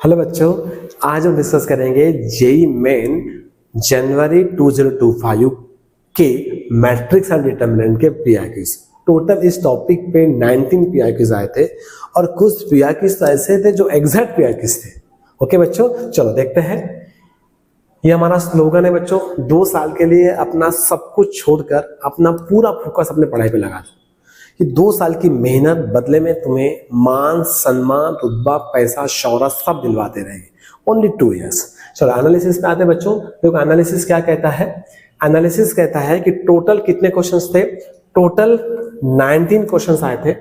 Hello बच्चों, आज हम डिस्कस करेंगे जेईई मेन जनवरी 2025 के मैट्रिक्स एंड डिटरमिनेंट के पीआईक्यूज। टोटल इस टॉपिक पे 19 पीआईक्यूज आए थे और कुछ पीआईक्यूज ऐसे थे जो एग्जैक्ट पीआईक्यूज थे। ओके बच्चों, चलो देखते हैं। ये हमारा स्लोगन है बच्चों, 2 साल के लिए अपना सब कुछ छोड़कर अपना पूरा फोकस अपने पढ़ाई पे लगा दो। कि 2 साल की मेहनत बदले में तुम्हें मान, सम्मान, रुतबा, पैसा, शौहरत सब दिलवाते रहेंगे। Only 2 years। चलो एनालिसिस पे आते हैं बच्चों। देखो एनालिसिस क्या कहता है। एनालिसिस कहता है कि टोटल कितने क्वेश्चंस थे। टोटल 19 क्वेश्चंस आए थे।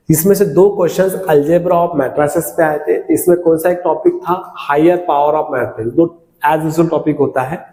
इसमें से 2 क्वेश्चंस अलजेब्रा ऑफ मैट्रिसेस पे आए थे। इसमें कौन सा एक टॉपिक था, हायर पावर ऑफ मैट्रिक्स, जो एज यूजुअल टॉपिक होता है।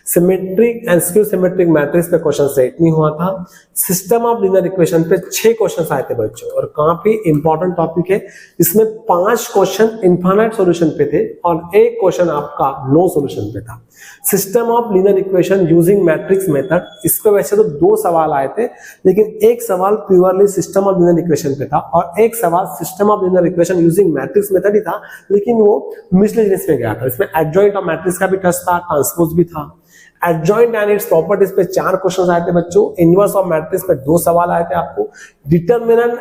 Symmetric and skew symmetric matrix पे क्वेश्चन सेट नहीं हुआ था। सिस्टम ऑफ लीनियर इक्वेशन पे 6 क्वेश्चंस आए थे बच्चों, और काफी इंपॉर्टेंट टॉपिक है। इसमें 5 क्वेश्चन इनफाइनाइट सॉल्यूशन पे थे और 1 क्वेश्चन आपका नो सॉल्यूशन पे था। System of linear equation using matrix method, इस पे वैसे तो 2 सवाल आए थे, लेकिन एक सवाल purely system of linear equation पे था और एक सवाल system of linear equation using matrix method ही था, लेकिन वो मिसलेनियस में गया था। इसमें एडजॉइंट ऑफ मैट्रिक्स का भी टेस्ट था, ट्रांसपोज भी था। एडजॉइंट एंड इट्स प्रॉपर्टीज पे 4 क्वेश्चंस आए थे बच्चों। इनवर्स ऑफ मैट्रिक्स पे 2 सवाल आए थे आपको। Determinant,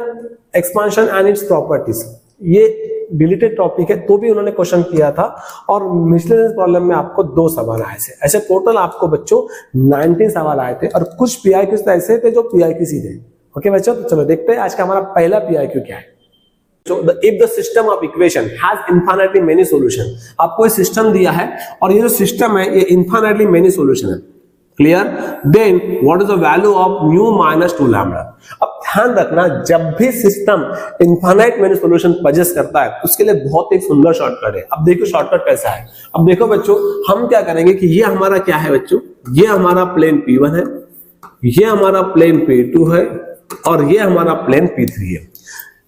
expansion and its properties, ये डिलीटेड टॉपिक है तो भी उन्होंने क्वेश्चन किया था, और मिसलेनियस प्रॉब्लम में आपको 2 सवाल आए थे। ऐसे टोटल आपको बच्चों 19 सवाल आए थे, और कुछ पीआईक्यूज ऐसे थे जो पीआईक्यूज ही थे। ओके बच्चों, तो चलो देखते हैं आज का हमारा पहला पीआईक्यू क्या है। So if the system of equation has infinitely many solution, आपको ये सिस्टम दिया है और ये जो सिस्टम है ये infinitely many solution है। Clear? Then what is the value of mu minus 2 lambda. अब ध्यान रखना, जब भी system infinite many solution possess करता है उसके लिए बहुत एक सुंदर शॉर्टकट है। अब देखो शॉर्टकट कैसा है। अब देखो बच्चों, हम क्या करेंगे कि ये हमारा क्या है बच्चों, ये हमारा प्लेन P1 है, ये हमारा प्लेन P2 है और ये हमारा प्लेन P3 है।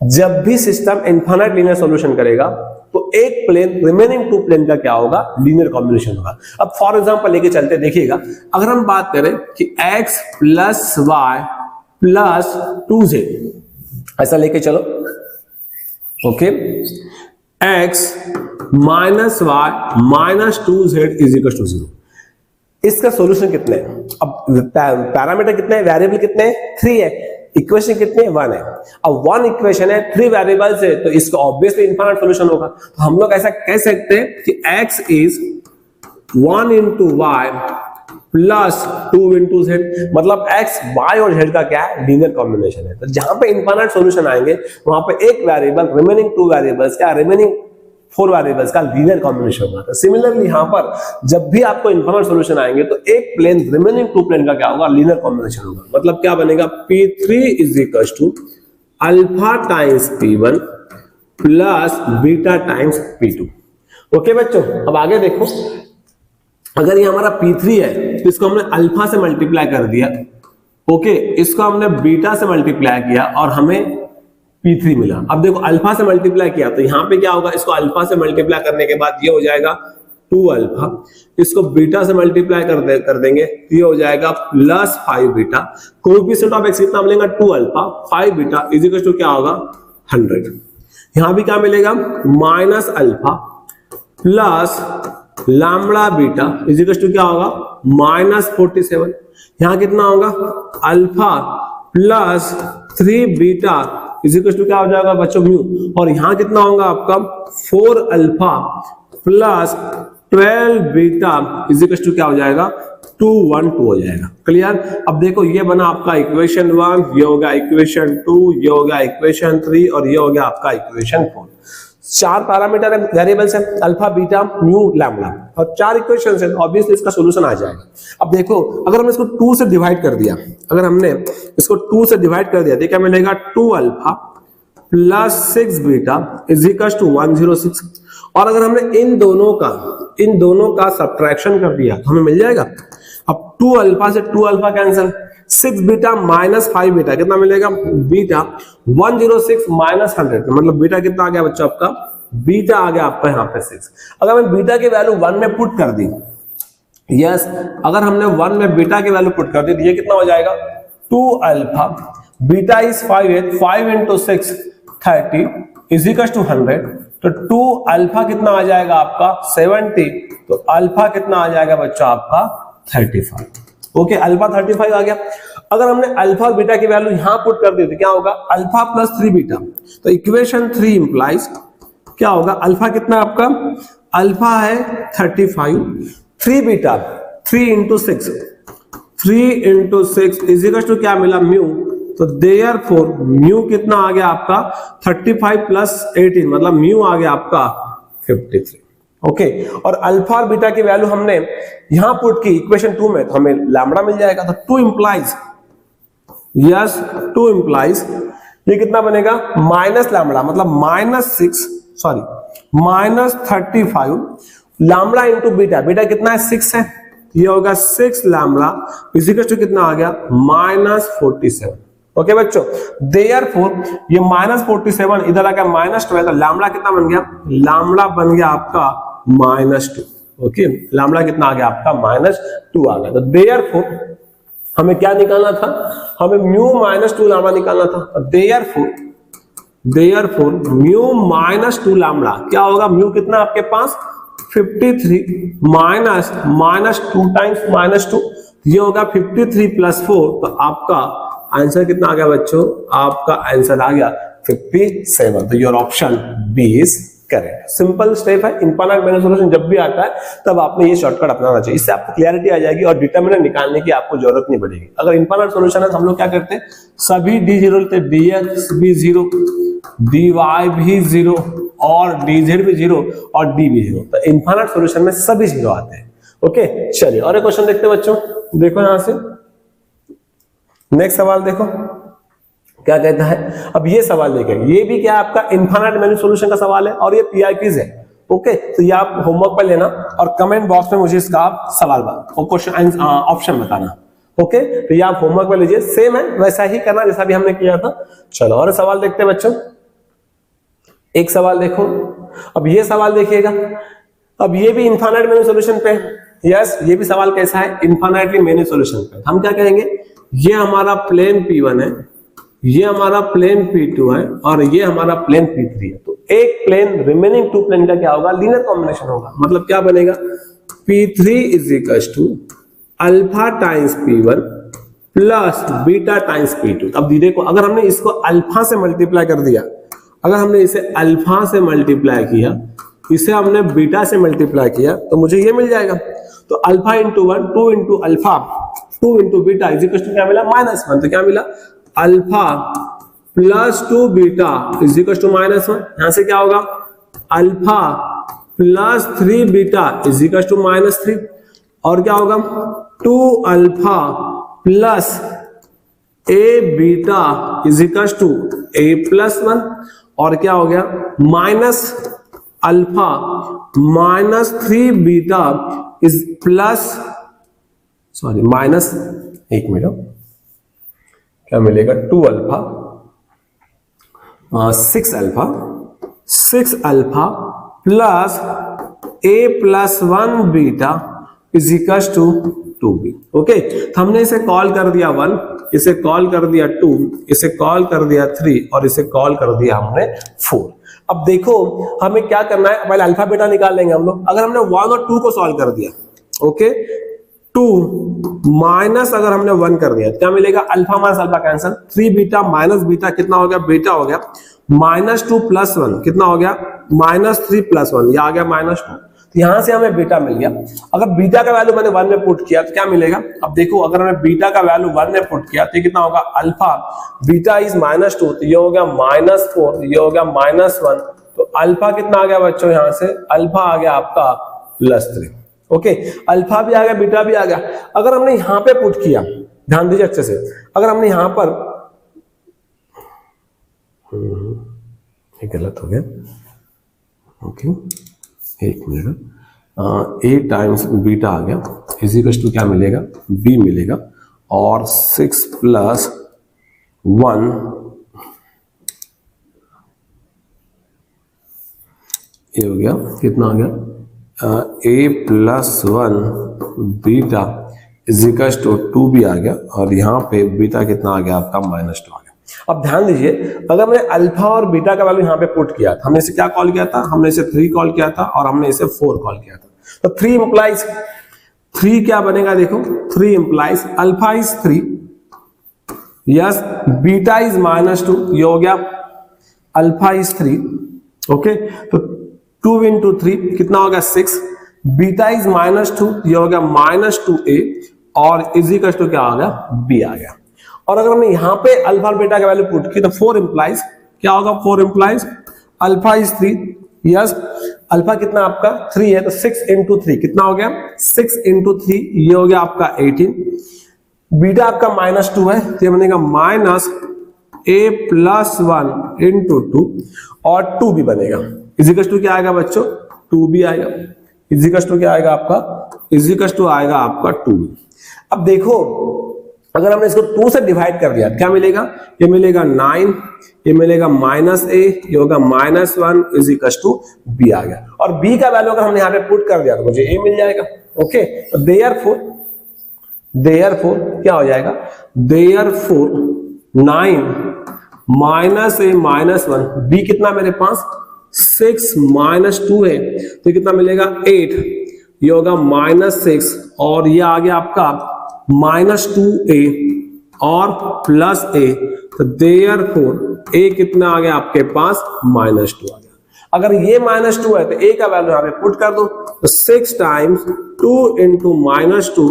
जब भी सिस्टम इनफाइनाइट लीनियर सॉल्यूशन करेगा तो एक प्लेन रिमेनिंग 2 प्लेन का क्या होगा, लीनियर कॉम्बिनेशन होगा। अब फॉर एग्जांपल लेके चलते देखिएगा, अगर हम बात करें कि x plus Y plus 2z, ऐसा लेके चलो। Okay, x minus y minus 2z is equal to 0। इसका सॉल्यूशन कितने हैं? अब पैरामीटर कितने हैं, वेरिएबल कितने हैं, 3 है। इक्वेशन कितने, 1 है। अब 1 इक्वेशन है, 3 वेरिएबल्स है, तो इसका ऑब्वियसली इनफाइनाइट सॉल्यूशन होगा। तो हम लोग ऐसा कह सकते हैं कि x is 1 into y plus 2 into z, मतलब x, y और z का क्या है, लीनियर कॉम्बिनेशन है। तो जहां पे इनफाइनाइट सॉल्यूशन आएंगे वहां पे एक वेरिएबल, रिमेनिंग 2 वेरिएबल्स क्या, रिमेनिंग 4 वेरिएबल्स का लीनियर कॉम्बिनेशन होगा। तो सिमिलरली यहां पर जब भी आपको इनफाइनाइट सॉल्यूशन आएंगे तो एक प्लेन रिमेनिंग 2 प्लेन का क्या होगा, लीनियर कॉम्बिनेशन होगा। मतलब क्या बनेगा, P3 is equal to alpha times P1 plus beta times P2। Okay बच्चों, अब आगे देखो, अगर ये हमारा P3 है तो इसको हमने अल्फा से मल्टीप्लाई कर दिया। ओके, इसको हमने बीटा से मल्टीप्लाई किया और हमें P3 मिला। अब देखो अल्फा से मल्टीप्लाई किया तो यहाँ पे क्या होगा, इसको अल्फा से मल्टीप्लाई करने के बाद ये हो जाएगा 2 अल्फा, इसको बीटा से मल्टीप्लाई कर देंगे तो ये हो जाएगा plus 5 beta. Coefficient of x कितना मिलेगा, 2 alpha 5 beta is equal to क्या होगा, 100। यहाँ भी क्या मिलेगा, minus alpha plus lambda beta is equal to क्या होगा, माइनस 47। यहाँ कितना होगा, alpha plus 3 beta is equal to क्या हो जाएगा बच्चों, म्यू। और यहां कितना होगा आपका, 4 alpha plus 12 beta is equal to क्या हो जाएगा, 212 हो जाएगा। क्लियर? अब देखो ये बना आपका इक्वेशन 1, ये हो गया इक्वेशन 2, ये हो गया इक्वेशन 3 और ये हो गया आपका इक्वेशन 4। 4 पैरामीटर वेरिएबल्स हैं, अल्फा, बीटा, म्यू, लैम्बडा, और 4 इक्वेशंस हैं। ऑब्वियसली इसका सॉल्यूशन आ जाएगा। अब देखो अगर हमने इसको 2 से डिवाइड कर दिया, अगर हमने इसको 2 से डिवाइड कर दिया तो क्या मिलेगा, 2 alpha plus 6 beta is equal to 106। और अगर हमने इन दोनों का सब्ट्रैक्शन कर दिया तो हमें मिल जाएगा, अब 2 अल्फा से 2 alpha cancel, 6 beta minus 5 beta कितना मिलेगा, बीटा 106 माइनस 100, मतलब बीटा कितना आ गया बच्चों आपका, बीटा आ गया आपका यहाँ पे 6। अगर मैं बीटा की वैल्यू 1 में पुट कर दी, यस, अगर हमने 1 में बीटा की वैल्यू पुट कर दी तो ये कितना हो जाएगा, 2 अल्फा, बीटा इज 5 है, 5 into 6 30 इज इक्वल टू 100। तो 2 अल्फा कितना आ जाएगा आपका 70, तो अल्फा कितना आ जाएगा बच्चों आपका 35। ओके, अल्फा 35 आ गया। अगर हमने अल्फा और बीटा की वैल्यू यहां पुट कर दी तो क्या होगा, अल्फा प्लस 3 बीटा, तो इक्वेशन 3 इंप्लाइज क्या होगा, अल्फा कितना आपका, अल्फा है 35, 3 beta 3 into 6, 3 into 6 is equal to क्या मिला, म्यू, तो देयरफॉर म्यू कितना आ गया आपका 35 प्लस 18, मतलब म्यू आ गया आपका 53। ओके, और अल्फा और बीटा की वैल्यू हमने यहां पुट की इक्वेशन 2 में, तो हमें लैम्बडा मिल जाएगा, तो 2 इंप्लाइज, यस 2 इंप्लाइज ये कितना बनेगा माइनस लैम्बडा, मतलब minus 35 lambda into beta, beta कितना है 6 है, ये होगा 6 लैम्बडा इज इक्वल टू कितना आ गया -47। ओके बच्चों, देयरफॉर ये -47 इधर आ गया -12, तो लैम्बडा कितना बन गया, लैम्बडा बन गया आपका -2। ओके, लैम्बडा कितना आ गया आपका -2 आ गया। तो देयरफॉर हमें क्या निकालना था, हमें म्यू -2 लैम्बडा निकालना था। देयरफॉर म्यू -2 लैम्बडा क्या होगा, म्यू कितना आपके पास 53 माइनस 2 टाइम्स -2, ये होगा 53 प्लस 4, तो आपका आंसर कितना आ गया बच्चों, आपका आंसर आ गया 57। तो your option B is correct. Simple step है, इनफाइनाइट मैन्युअल सॉल्यूशन जब भी आता है तब आपने ये शॉर्टकट अपनाना चाहिए, इससे आपको क्लैरिटी आ जाएगी और डिटरमिनेंट निकालने की आपको जरूरत नहीं पड़ेगी। अगर इनफाइनाइट सॉल्यूशन है तो हम लोग क्या करते हैं, सभी डी 0 लेते, dx भी 0, dy भी 0 और dz भी 0 और d भी 0, तो इनफाइनाइट सॉल्यूशन में सभी 0 आते हैं। ओके, चलिए और एक क्वेश्चन देखते हैं बच्चों, देखो यहां से नेक्स्ट सवाल देखो क्या कहता है। अब ये सवाल देखिए, ये भी क्या आपका इनफाइनाइट मैन्युअल सॉल्यूशन का सवाल है और ये पीआईक्यूज है। ओके, तो ये आप होमवर्क पर लेना और कमेंट बॉक्स में मुझे इसका आप सवाल और क्वेश्चन ऑप्शन बताना। ओके, तो ये आप होमवर्क पर लीजिए, सेम है वैसा ही करना जैसा भी हमने किया था। चलो और सवाल देखते हैं बच्चों, एक सवाल देखो। अब ये सवाल देखिएगा, अब ये भी इनफाइनाइट मैन्युअल सॉल्यूशन पे है। यस, ये भी सवाल कैसा है, इनफाइनाइटली मैन्युअल सॉल्यूशन पे। हम क्या कहेंगे, ये हमारा प्लेन P1 है, ये हमारा प्लेन P2 है और ये हमारा प्लेन P3 है। तो एक प्लेन रिमेनिंग 2 प्लेन का क्या होगा, लीनियर कॉम्बिनेशन होगा। मतलब क्या बनेगा, P3 is equal to alpha times P1 plus beta times P2। अब देखो, अगर हमने इसको अल्फा से मल्टीप्लाई कर दिया, अगर हमने इसे अल्फा से मल्टीप्लाई किया, इसे हमने बीटा से मल्टीप्लाई किया, तो मुझे ये मिल जाएगा। तो alpha into 1, 2 into alpha 2 into beta is equal to क्या मिला -1। तो क्या मिला, alpha plus 2 beta is equal to -1। यहां से क्या होगा, alpha plus 3 beta is equal to -3, और क्या होगा 2 alpha plus a beta is equal to a plus 1, और क्या हो गया minus alpha minus 3 beta is plus minus, एक मिनट, क्या मिलेगा 2 alpha 6 alpha plus a plus 1 beta is equal to 2b। Okay, तो हमने इसे कॉल कर दिया 1, इसे कॉल कर दिया 2, इसे कॉल कर दिया 3 और इसे कॉल कर दिया हमने 4। अब देखो हमें क्या करना है, पहले अल्फा बीटा निकाल लेंगे हम लोग। अगर हमने 1 और 2 को सॉल्व कर दिया, ओके, 2 माइनस अगर हमने 1 कर दिया, क्या मिलेगा, alpha minus alpha cancel, 3 beta minus beta कितना हो गया, बीटा हो गया, -2 प्लस 1 कितना हो गया, -3 प्लस 1, ये आ गया -2। तो यहां से हमें बीटा मिल गया। अगर बीटा का वैल्यू मैंने 1 में पुट किया तो क्या मिलेगा, अब देखो अगर हमने बीटा का वैल्यू 1 में पुट किया तो ये कितना होगा, अल्फा बीटा इज -2, तो ये हो गया -4, ये हो गया -1, तो अल्फा कितना आ गया बच्चों, यहां से अल्फा आ गया आपका +3। ओके, अल्फा भी आ गया, बीटा भी आ गया। अगर हमने यहां पे पुट किया, ध्यान दीजिए अच्छे से, अगर हमने यहां पर, ये गलत हो गया, ओके, एक मिनट, ए टाइम्स बीटा आ गया इज इक्वल टू क्या मिलेगा, बी मिलेगा, और 6 प्लस 1 ये हो गया, कितना आ गया, A plus 1 beta is equal to 2b आ गया, और यहाँ पे बीटा कितना आ गया आपका -2 आ गया। अब ध्यान दीजिए, अगर मैंने अल्फा और बीटा का वैल्यू यहाँ पे पुट किया था, हमने इसे क्या कॉल किया था, हमने इसे 3 कॉल किया था और हमने इसे 4 कॉल किया था। तो 3 इंप्लाइज 3 क्या बनेगा, देखो 3 implies alpha is 3, yes beta is -2, ये हो गया अल्फा इज 3, ओके। तो 2 into 3 कितना हो गया 6, बीटा इज -2, ये हो गया -2a और इज इक्वल टू क्या आ गया, b आ गया। और अगर हमने यहाँ पे अल्फा और बीटा का वैल्यू पुट की तो 4 इंप्लाइज क्या होगा, 4 implies alpha is 3, yes alpha कितना आपका 3 है, तो 6 into 3 कितना हो गया, 6 into 3 ये हो गया आपका 18, बीटा आपका -2 है, तो ये बनेगा -a+1 into 2 और 2 भी बनेगा, इज इक्वल टू क्या आएगा बच्चों, 2 भी आएगा, इज इक्वल टू क्या आएगा आपका, इज इक्वल टू आएगा आपका 2। अब देखो अगर हमने इसको 2 से डिवाइड कर दिया क्या मिलेगा, ये मिलेगा 9, ये मिलेगा -a, ये होगा -1 इज इक्वल टू b आ गया। और b का वैल्यू अगर हमने यहाँ पे पुट कर दिया तो मुझे a मिल जाएगा, ओके। तो देयरफॉर क्या हो जाएगा, देयरफॉर 9 -a -1, b कितना मेरे पास 6 -2 है, तो कितना मिलेगा 8, ये होगा -6 और ये आ गया आपका -2a और +a, तो देयरफॉर a कितना आ गया आपके पास -2 आ गया। अगर ये -2 है तो a का वैल्यू यहाँ पे पुट कर दो, तो 6 times 2 into -2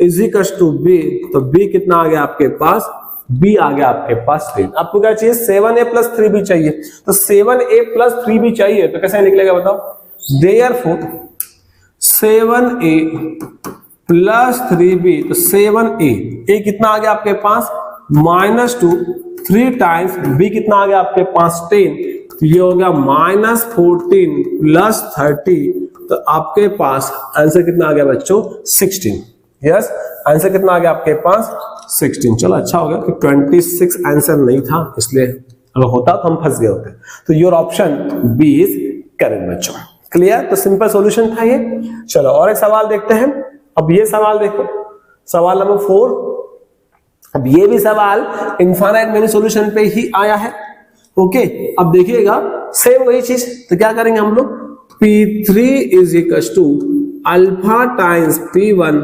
is equal to b, तो b कितना आ गया आपके पास, b आ गया आपके पास 10। आपको क्या चाहिए, 7a + 3 भी चाहिए, तो 7a + 3 भी चाहिए, तो कैसे निकलेगा बताओ, देयरफॉर 7a + 3b, तो 7a, a कितना आ गया आपके पास -2, 3 टाइम्स b कितना आ गया आपके पास 10, तो ये हो गया -14 + 30, तो आपके पास आंसर कितना आ गया बच्चों 16, यस आंसर कितना आ गया आपके पास 16। चलो अच्छा हो गया कि 26 आंसर नहीं था, इसलिए अगर होता तो हम फंस गए होते। तो your option B is correct बच्चों, क्लियर। तो सिंपल सॉल्यूशन था ये। चलो और एक सवाल देखते हैं। अब ये सवाल देखो, सवाल नंबर 4। अब ये भी सवाल इनफाइनाइट मेनी सॉल्यूशन पे ही आया है, ओके। अब देखिएगा सेम वही चीज, तो क्या करेंगे हम लोग, P3 is equal to alpha times P1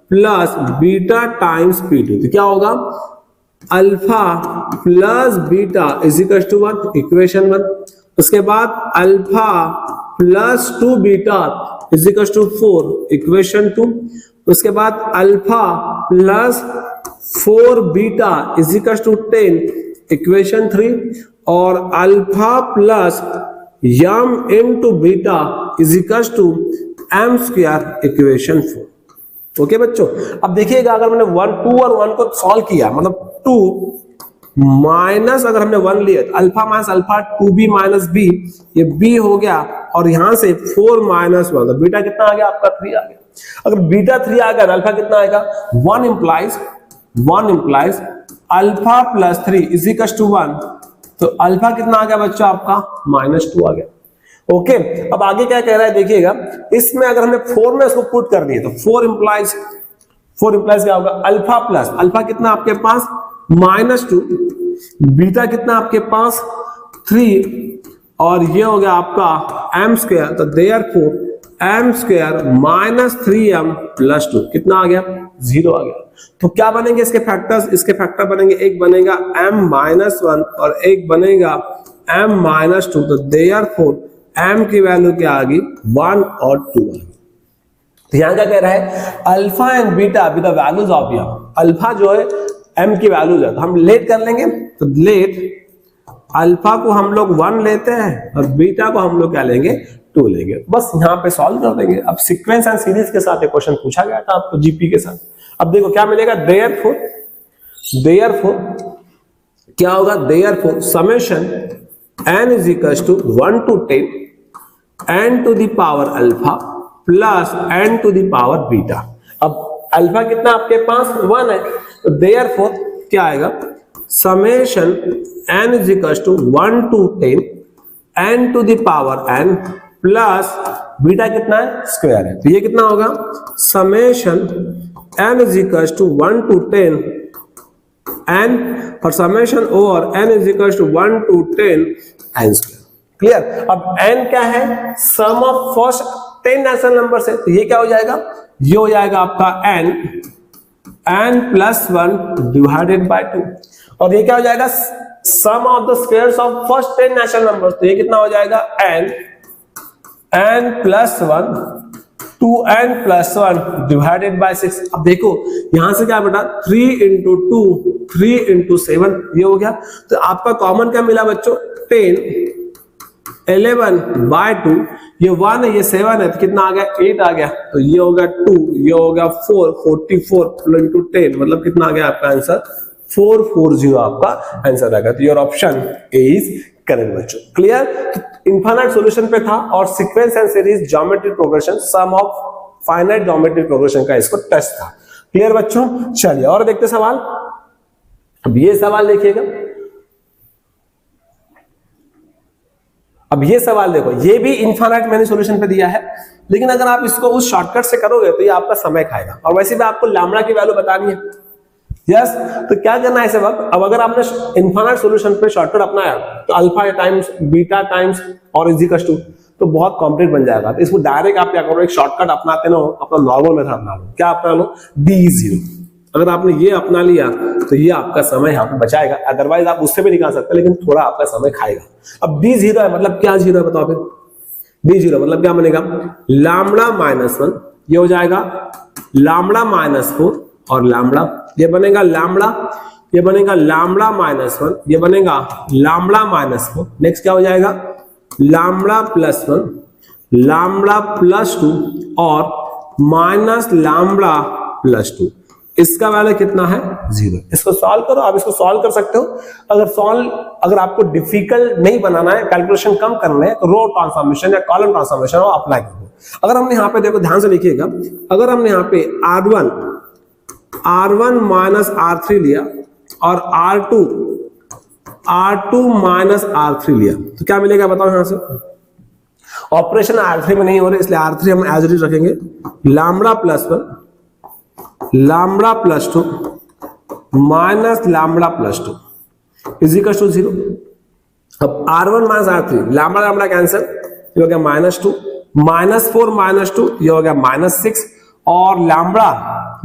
plus beta times P2, तो क्या होगा, alpha plus beta is equal to 1, equation 1। उसके बाद alpha plus 2 beta is equal to 4, equation 2। उसके बाद alpha plus 4 beta is equal to 10, equation 3। और alpha plus m into beta is equal to m square, equation 4। Okay बच्चों, अब देखिएगा अगर मैंने 1 2 और 1 को सॉल्व किया, मतलब 2 माइनस अगर हमने 1 लिया तो alpha minus alpha 2b minus b, ये b हो गया। और यहां से 4 माइनस 1, तो बीटा कितना आ गया आपका 3 आ गया। अगर बीटा 3 आ गया, अल्फा कितना आएगा, 1 implies alpha plus 3 is equal to 1, तो अल्फा कितना आ गया बच्चों आपका -2 आ गया। ओके, अब आगे क्या कह रहा है देखिएगा, इसमें अगर हमने 4 में इसको पुट कर दिए तो 4 इंप्लाइज क्या होगा, अल्फा प्लस अल्फा कितना आपके पास -2, बीटा कितना आपके पास 3, और ये हो गया आपका m स्क्वायर, तो देयरफॉर m स्क्वायर -3m + 2 कितना आ गया 0 आ गया। तो क्या बनेंगे इसके फैक्टर्स, इसके फैक्टर बनेंगे, एक बनेगा m-1 और एक बनेगा m-2, तो देयरफॉर m की वैल्यू क्या आ गई 1 और 2 आ गई। तो यहां क्या कह रहा है, alpha and beta with the values of m, alpha जो है m की वैल्यूज है, तो हम लेट कर लेंगे, तो लेट अल्फा को हम लोग 1 लेते हैं और बीटा को हम लोग क्या लेंगे 2 लेंगे, बस यहाँ पे सॉल्व कर देंगे। अब सीक्वेंस एंड सीरीज के साथ एक क्वेश्चन पूछा गया था आपको जीपी के साथ। अब देखो क्या मिलेगा, देयरफॉर क्या होगा, therefore summation n is equal to 1 to 10 n to the power alpha plus n to the power beta. अब अल्फा कितना आपके पास 1 है, तो देयरफॉर क्या आएगा, summation n is equal to 1 to 10 n to the power n plus beta कितना है स्क्वायर है, तो ये कितना होगा, summation n is equal to 1 to 10 n और summation over n is equal to 1 to 10 n square. Clear. अब n क्या है, sum of first 10 natural number है, तो ये क्या हो जाएगा, ये हो जाएगा आपका n प्लस 1 डिवाइडेड बाय 2, और ये क्या हो जाएगा, sum of the squares of first 10 natural numbers, तो ये कितना हो जाएगा n plus 1 2n plus 1 by बाय 6। अब देखो यहां से क्या बेटा 3 into 2 3 into 7 ये हो गया, तो आपका कॉमन क्या मिला बच्चों 10 11 बाय 2, ये 1 है ये 7 है, तो कितना आ गया 8 आ गया, तो ये हो गया 2, ये हो गया 4 44 into 10 मतलब कितना आ गया आपका आंसर 440 आपका आंसर आ गया। तो your option A is correct बच्चों। क्लियर। इनफाइनाइट सॉल्यूशन पे था और sequence and series geometric progression sum of finite geometric progression का इसको टेस्ट था। क्लियर बच्चों। चलिए और देखते सवाल। अब ये सवाल देखिएगा, अब ये सवाल देखो, ये भी इनफाइनाइट मैंने सॉल्यूशन पे दिया है, लेकिन अगर आप इसको उस शॉर्टकट से करोगे तो ये आपका समय खाएगा, और वैसे भी आपको लैम्बडा की वैल्यू बतानी है। यस तो क्या करना है इसे वक्त, अब अगर आपने इनफाइनाइट सॉल्यूशन पे शॉर्टकट अपनाया तो अल्फा टाइम्स बीटा टाइम्स और इज इक्वल टू, तो बहुत कॉम्प्लेक्स बन जाएगा। तो इसको डायरेक्ट आप क्या करो, एक शॉर्टकट अपनाते ना, अपना नॉर्मल मेथड अपना लो। क्या अपना लो, d0। अगर आपने ये अपना लिया तो ये आपका समय यहाँ पे बचाएगा, अदरवाइज आप उससे भी निकाल सकते हैं, लेकिन थोड़ा आपका समय खाएगा। अब d0 है मतलब क्या 0 है बताओ फिर। d0 मतलब क्या बनेगा, लैम्बडा माइनस 1 ये हो जाएगा लैम्बडा माइनस 4 और लैम्बडा, ये बनेगा लैम्बडा, ये बनेगा लैम्बडा माइनस 1, ये बनेगा लैम्बडा माइनस 4। नेक्स्ट क्या हो जाएगा लैम्बडा प्लस 1 लैम्बडा प्लस 2 और माइनस लैम्बडा प्लस 2। इसका वैल्यू कितना है 0। इसको सॉल्व करो, आप इसको सॉल्व कर सकते हो। अगर आपको डिफिकल्ट नहीं बनाना है, कैलकुलेशन कम करना है, तो रो ट्रांसफॉर्मेशन या कॉलम ट्रांसफॉर्मेशन अप्लाई करो। अगर हमने यहाँ पे देखो ध्यान से लिखिएगा, अगर हमने यहाँ पे R1 माइनस R3 लिया और R2 माइनस R3 लिया, तो क्या मिलेगा बताओ। यहां से ऑपरेशन R3 में नहीं हो रहे, इसलिए R3 हम एज इट इज रखेंगे, lambda plus 1 lambda plus 2 minus lambda plus 2 is equal to 0। अब R1 minus R3 lambda lambda cancel, ये हो गया माइनस 2 माइनस 4 माइनस 2 ये हो गया माइनस 6 और lambda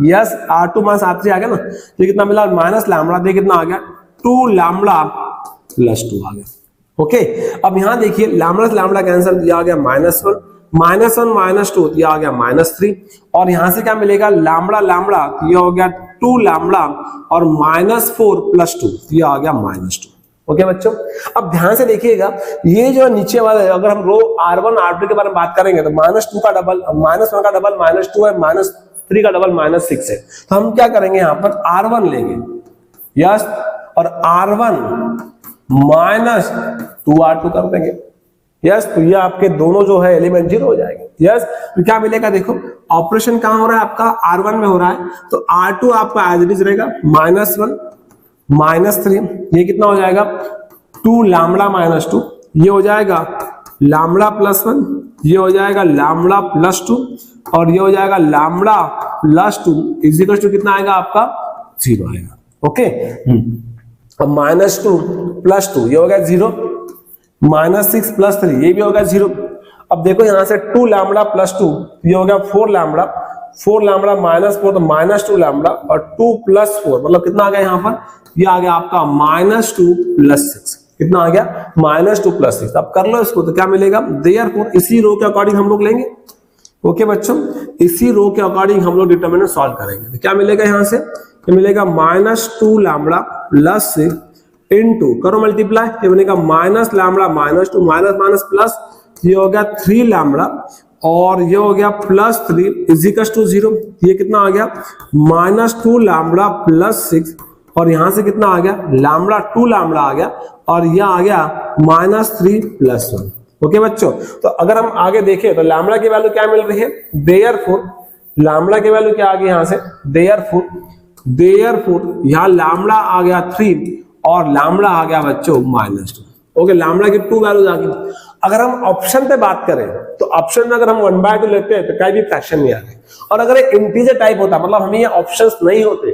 yes R2 minus R3 आ गया ना, ये कितना मिला माइनस लैम्बडा, देखिए कितना आ गया 2 लैम्बडा प्लस 2 आ गया। ओके अब यहां देखिए लैम्बडा से लैम्बडा कैंसिल, दिया आ गया माइनस 1 माइनस 2 दिया आ गया माइनस 3 और यहां से क्या मिलेगा लैम्बडा लैम्बडा, ये हो गया 2 लैम्बडा और माइनस 4 प्लस 2 ये आ गया माइनस 2। ओके बच्चों अब ध्यान से देखिएगा, ये जो नीचे वाला है, अगर हम रो R1 R2 के बारे में बात करेंगे तो माइनस 2 का डबल माइनस 1 का डबल माइनस 2 है, माइनस 3 का डबल माइनस 6 है, तो हम क्या करेंगे यहाँ पर R1 लेंगे यस और R1 माइनस 2R2 कर देंगे यस, तो ये आपके दोनों जो है एलिमेंट 0 हो जाएंगे यस। तो क्या मिलेगा देखो, ऑपरेशन कहां हो रहा है आपका R1 में हो रहा है, तो R2 आपका एज इट इज रहेगा माइनस 1 माइनस 3, ये कितना हो जाएगा 2 लैम्बडा माइनस 2, ये हो जाएगा लैम्बडा प्लस 1, ये हो जाएगा लैम्बडा प्लस 2 और ये हो जाएगा lambda plus 2 is equal to कितना आएगा आपका 0 आएगा। ओके अब माइनस 2 प्लस 2 ये हो गया 0, माइनस 6 प्लस 3 ये भी होगा 0। अब देखो यहां से 2 लैम्बडा प्लस 2 ये हो गया 4 लैम्बडा माइनस 4 तो माइनस 2 लैम्बडा और 2 प्लस 4 मतलब कितना आ गया यहाँ पर, ये आ गया आपका माइनस 2 प्लस 6, कितना आ गया माइनस 2 प्लस 6। अब कर लो इसको तो क्या मिलेगा, देयरफॉर इसी रो के अकॉर्डिंग हम लोग लेंगे। ओके बच्चों इसी रो के अकॉर्डिंग हम लोग डिटरमिनेंट सॉल्व करेंगे, तो क्या मिलेगा यहाँ से, ये मिलेगा माइनस 2 लैम्बडा प्लस 6 इनटू करो मल्टीप्लाई, ये बनेगा minus lambda minus 2 minus minus plus, ये हो गया 3 लैम्बडा और ये हो गया प्लस 3 इज इक्वल टू 0, ये कितना आ गया माइनस 2 लैम्बडा प्लस 6 और यहां से कितना आ गया लैम्बडा 2 लैम्बडा आ गया और यह आ गया माइनस 3 प्लस 1। ओके बच्चों तो अगर हम आगे देखें तो लैम्बडा की वैल्यू क्या मिल रही है, देयरफॉर लैम्बडा की वैल्यू क्या आ गई यहां से, देयरफॉर यहां लैम्बडा आ गया 3 और लैम्बडा आ गया बच्चों माइनस 2। ओके लैम्बडा की 2 वैल्यूज आ गई। अगर हम ऑप्शन पे बात करें तो ऑप्शन में अगर हम 1/2 लेते हैं तो कहीं भी फ्रैक्शन नहीं आ रहे, और अगर एक इंटीजर टाइप होता मतलब हमें ये ऑप्शंस नहीं होते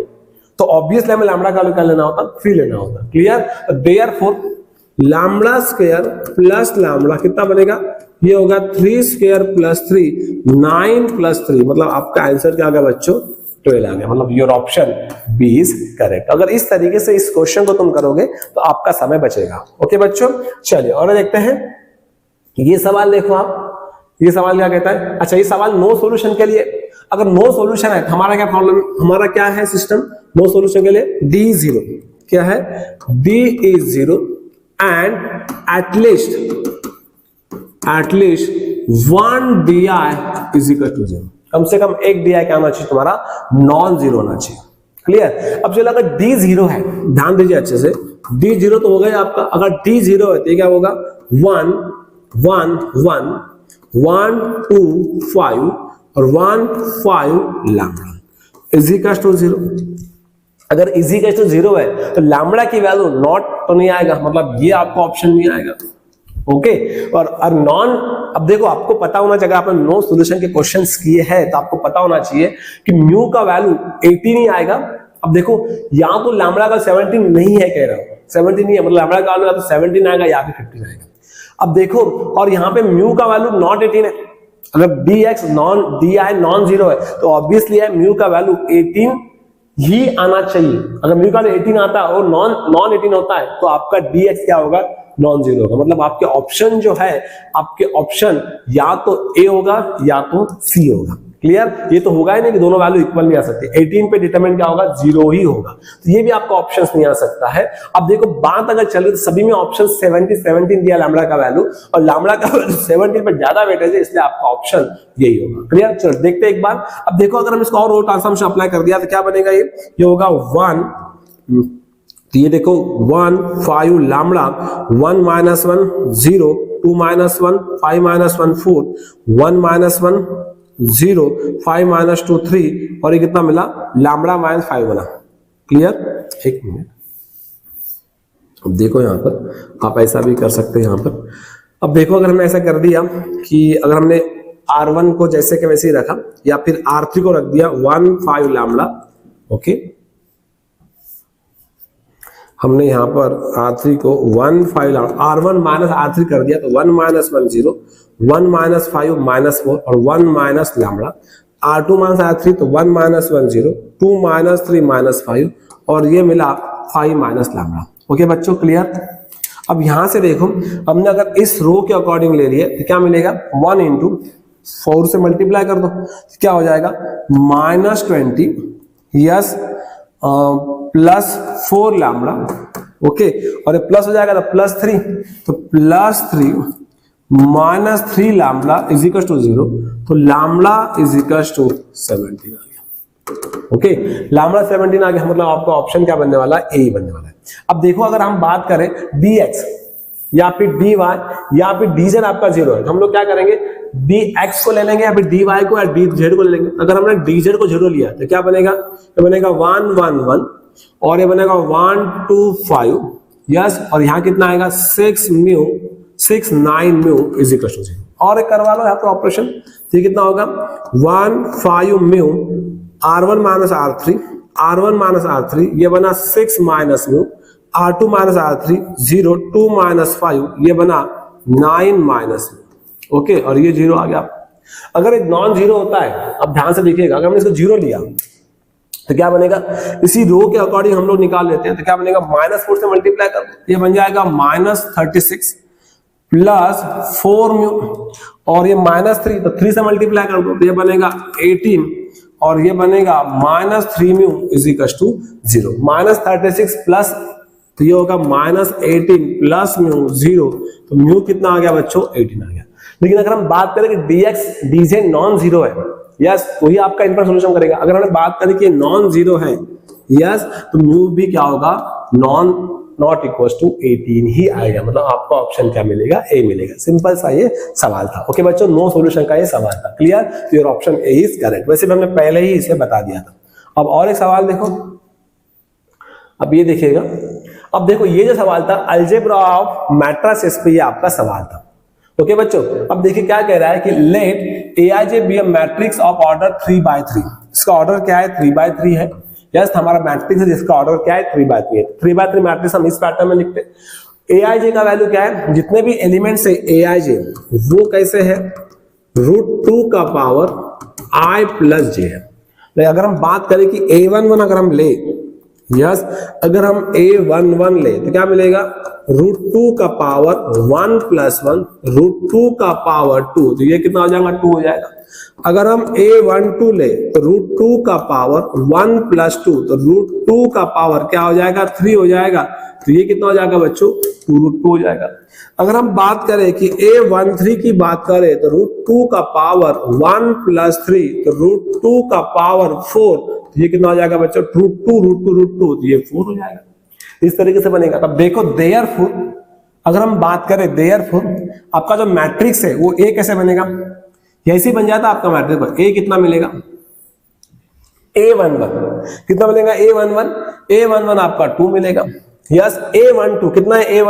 तो ऑब्वियसली हमें लैम्बडा का वैल्यू क्या लेना होता, 3 लेना होता। Clear? Therefore lambda square plus lambda कितना बनेगा, ये होगा 3 स्क्वायर प्लस 3, 9 प्लस 3, मतलब आपका आंसर क्या आ गया बच्चों, 12 आ गया। मतलब your option B is correct. अगर इस तरीके से इस क्वेश्चन को तुम करोगे तो आपका समय बचेगा। ओके बच्चों, चलिए और देखते हैं ये सवाल। देखो आप, ये सवाल क्या कहता है, अच्छा ये सवाल नो सॉल्यूशन के लिए, अगर नो सॉल्यूशन है तो हमारा क्या प्रॉब्लम, हमारा क्या है सिस्टम नो सॉल्यूशन के लिए, डी 0 क्या है, D is 0 and at least 1 D I is equal to 0, कम से कम एक डी आई क्या होना चाहिए तुम्हारा, नॉन जीरो होना चाहिए। क्लियर? अब चलो अगर डी 0 है, ध्यान दीजिए अच्छे से, डी 0 तो हो गया आपका, अगर डी 0 है तो क्या होगा 1 1 1 1 2 5 और 1 5 लैम्बडा इज इक्वल टू 0। अगर इज इक्वल टू 0 है तो लैम्बडा की वैल्यू नॉट तो नहीं आएगा, मतलब ये आपका ऑप्शन नहीं आएगा। ओके, और नॉन, अब देखो आपको पता होना चाहिए, अगर आपने नो सॉल्यूशन के क्वेश्चंस किए हैं तो आपको पता होना चाहिए कि म्यू का वैल्यू 18 ही आएगा। अब देखो यहां तो लैम्बडा का 17 नहीं है, कह रहा हूं 17 नहीं है, मतलब लैम्बडा का वैल्यू तो 17 आएगा या फिर 15 आएगा। अब देखो, और यहाँ पे म्यू का वैल्यू नॉट 18 है, अगर dx non D I non zero है तो ऑब्वियसली है म्यू का वैल्यू 18 ही आना चाहिए। अगर म्यू का वैल्यू 18 आता है और नॉन 18 होता है तो आपका dx क्या होगा, नॉन जीरो होगा। मतलब आपके ऑप्शन जो है, आपके ऑप्शन या तो ए होगा या तो सी होगा। क्लियर? ये तो होगा ही नहीं कि दोनों वैल्यू इक्वल नहीं आ सकती। 18 पे डिटरमिनेंट क्या होगा, 0 ही होगा, तो ये भी आपका ऑप्शंस नहीं आ सकता है। अब देखो बात अगर चले तो सभी में ऑप्शन 17 दिया लैम्बडा का वैल्यू, और लैम्बडा का वैल्यू 17 पे ज्यादा वेटेज है, इसलिए आपका ऑप्शन यही होगा। क्लियर? चलो देखते हैं एक बार। अब देखो अगर हम इसको और रो ट्रांसफॉर्मेशन अप्लाई कर दिया तो क्या बनेगा, ये होगा 1, तो ये देखो 1 5 lambda 1 minus 1 0 2 minus 1 5 minus 1 4 1 minus 1 0 5 minus 2 3 और ये कितना मिला, लैम्बडा माइनस 5 बना। क्लियर? एक मिनट, अब देखो यहां पर आप ऐसा भी कर सकते हैं। यहां पर अब देखो अगर हमने ऐसा कर दिया कि अगर हमने R1 को जैसे के वैसे ही रखा या फिर R3 को रख दिया 1 5 लैम्बडा, ओके, हमने यहां पर R3 को 1 5 R1 माइनस R3 कर दिया तो 1 माइनस 1 0 1 माइनस 5 माइनस 4 और 1 minus lambda, R2 minus R3 तो 1 माइनस 1 0 2 माइनस 3 माइनस 5 और ये मिला 5 माइनस लैम्बडा। ओके बच्चों, क्लियर? अब यहां से देखो हमने अगर इस रो के अकॉर्डिंग ले लिए तो क्या मिलेगा, 1 इंटू 4 से मल्टीप्लाई कर दो तो क्या हो जाएगा, -20 यस प्लस 4 लैम्बडा, ओके, और ये प्लस हो जाएगा तो +3, तो +3 minus 3 lambda is equal to 0, तो लैम्बडा इज इक्वल टू 17 आ गया। ओके, लैम्बडा 17 आ गया, मतलब आपका ऑप्शन क्या बनने वाला है, ए बनने वाला है। अब देखो अगर हम बात करें dx या फिर dy या फिर dz आपका 0 है तो हम लोग क्या करेंगे, dx को ले लेंगे या फिर dy को या dz को ले लेंगे। अगर हमने dz को 0 लिया तो क्या बनेगा, ये बनेगा 1 1 1 और ये बनेगा 1 2 5 यस, और यहाँ कितना आएगा 6 9 म्यू इज इक्वल टू 0। और एक करवा लो यहाँ पर ऑपरेशन, तो ये कितना होगा 1 5 म्यू R1 माइनस R3 ये बना 6 minus mu R2 minus R3 0 2 minus 5 ये बना 9 माइनस म्यू। ओके, और ये 0 आ गया। अगर एक नॉन जीरो होता है, अब ध्यान से देखिएगा, अगर हमने इसको 0 लिया तो क्या बनेगा, इसी रो के अकॉर्डिंग हम लोग निकाल लेते हैं तो क्या बनेगा, -4 से मल्टीप्लाई कर दो, ये बन जाएगा -36 प्लस 4 म्यू और ये -3 तो 3 से मल्टीप्लाई कर दो तो ये बनेगा 18 और ये बनेगा -3 mu is equal to 0। -36 plus तो ये होगा -18 प्लस म्यू 0, तो म्यू कितना आ गया बच्चों, 18 आ गया। लेकिन अगर हम बात करें कि dx dz नॉन जीरो है यस, तो ही आपका इन पर सोल्यूशन करेगा। अगर हमने बात करें कि नॉन जीरो है यस, तो म्यू भी क्या होगा, नॉट इक्वल टू 18 ही आएगा। मतलब आपका ऑप्शन क्या मिलेगा, ए मिलेगा। सिंपल सा ये सवाल था। ओके बच्चों, नो सॉल्यूशन का ये सवाल था। क्लियर? तो your option A is correct. वैसे भी हमने पहले ही इसे बता दिया था। अब और एक सवाल देखो, अब ये देखिएगा। अब देखो ये जो सवाल था अलजेब्रा ऑफ मैट्रिसेस पे, ये आपका सवाल था। ओके बच्चों, अब देखिए क्या कह रहा है कि let Aij be a matrix of order 3 by 3। इसका ऑर्डर क्या है, 3 by 3 है। यस हमारा मैट्रिक्स है जिसका ऑर्डर क्या है 3/3 है। 3/3 मैट्रिक्स हम इस पैटर्न में लिखते हैं। एआईजे का वैल्यू क्या है, जितने भी एलिमेंट्स है एआईजे वो कैसे है √2 का पावर i प्लस जे है। लेकिन अगर हम बात करें कि a11 अगर हम ले यस अगर हम a11 ले तो क्या मिलेगा √2 का पावर 1 प्लस 1 √2 का पावर 2, तो ये कितना हो जाएगा 2 हो जाएगा। अगर हम a12 ले तो √2 का पावर 1 प्लस 2, तो √2 का पावर क्या हो जाएगा 3 हो जाएगा, तो ये कितना हो जाएगा बच्चों 2√2 हो जाएगा। अगर हम बात करें कि a13 की बात करें तो √2 का पावर 1 प्लस 3, तो √2 का पावर 4, तो ये कितना हो जाएगा बच्चों √2, तो ये 4 हो जाएगा। इस तरीके से बनेगा। तब देखो देयरफॉर अगर हम बात करें देयरफॉर आपका जो मैट्रिक्स है वो ए कैसे बनेगा, ऐसे बन जाता आपका मैट्रिक्स। ए कितना मिलेगा a11 कितना मिलेगा a11 आपका 2 मिलेगा। यस a12 कितना है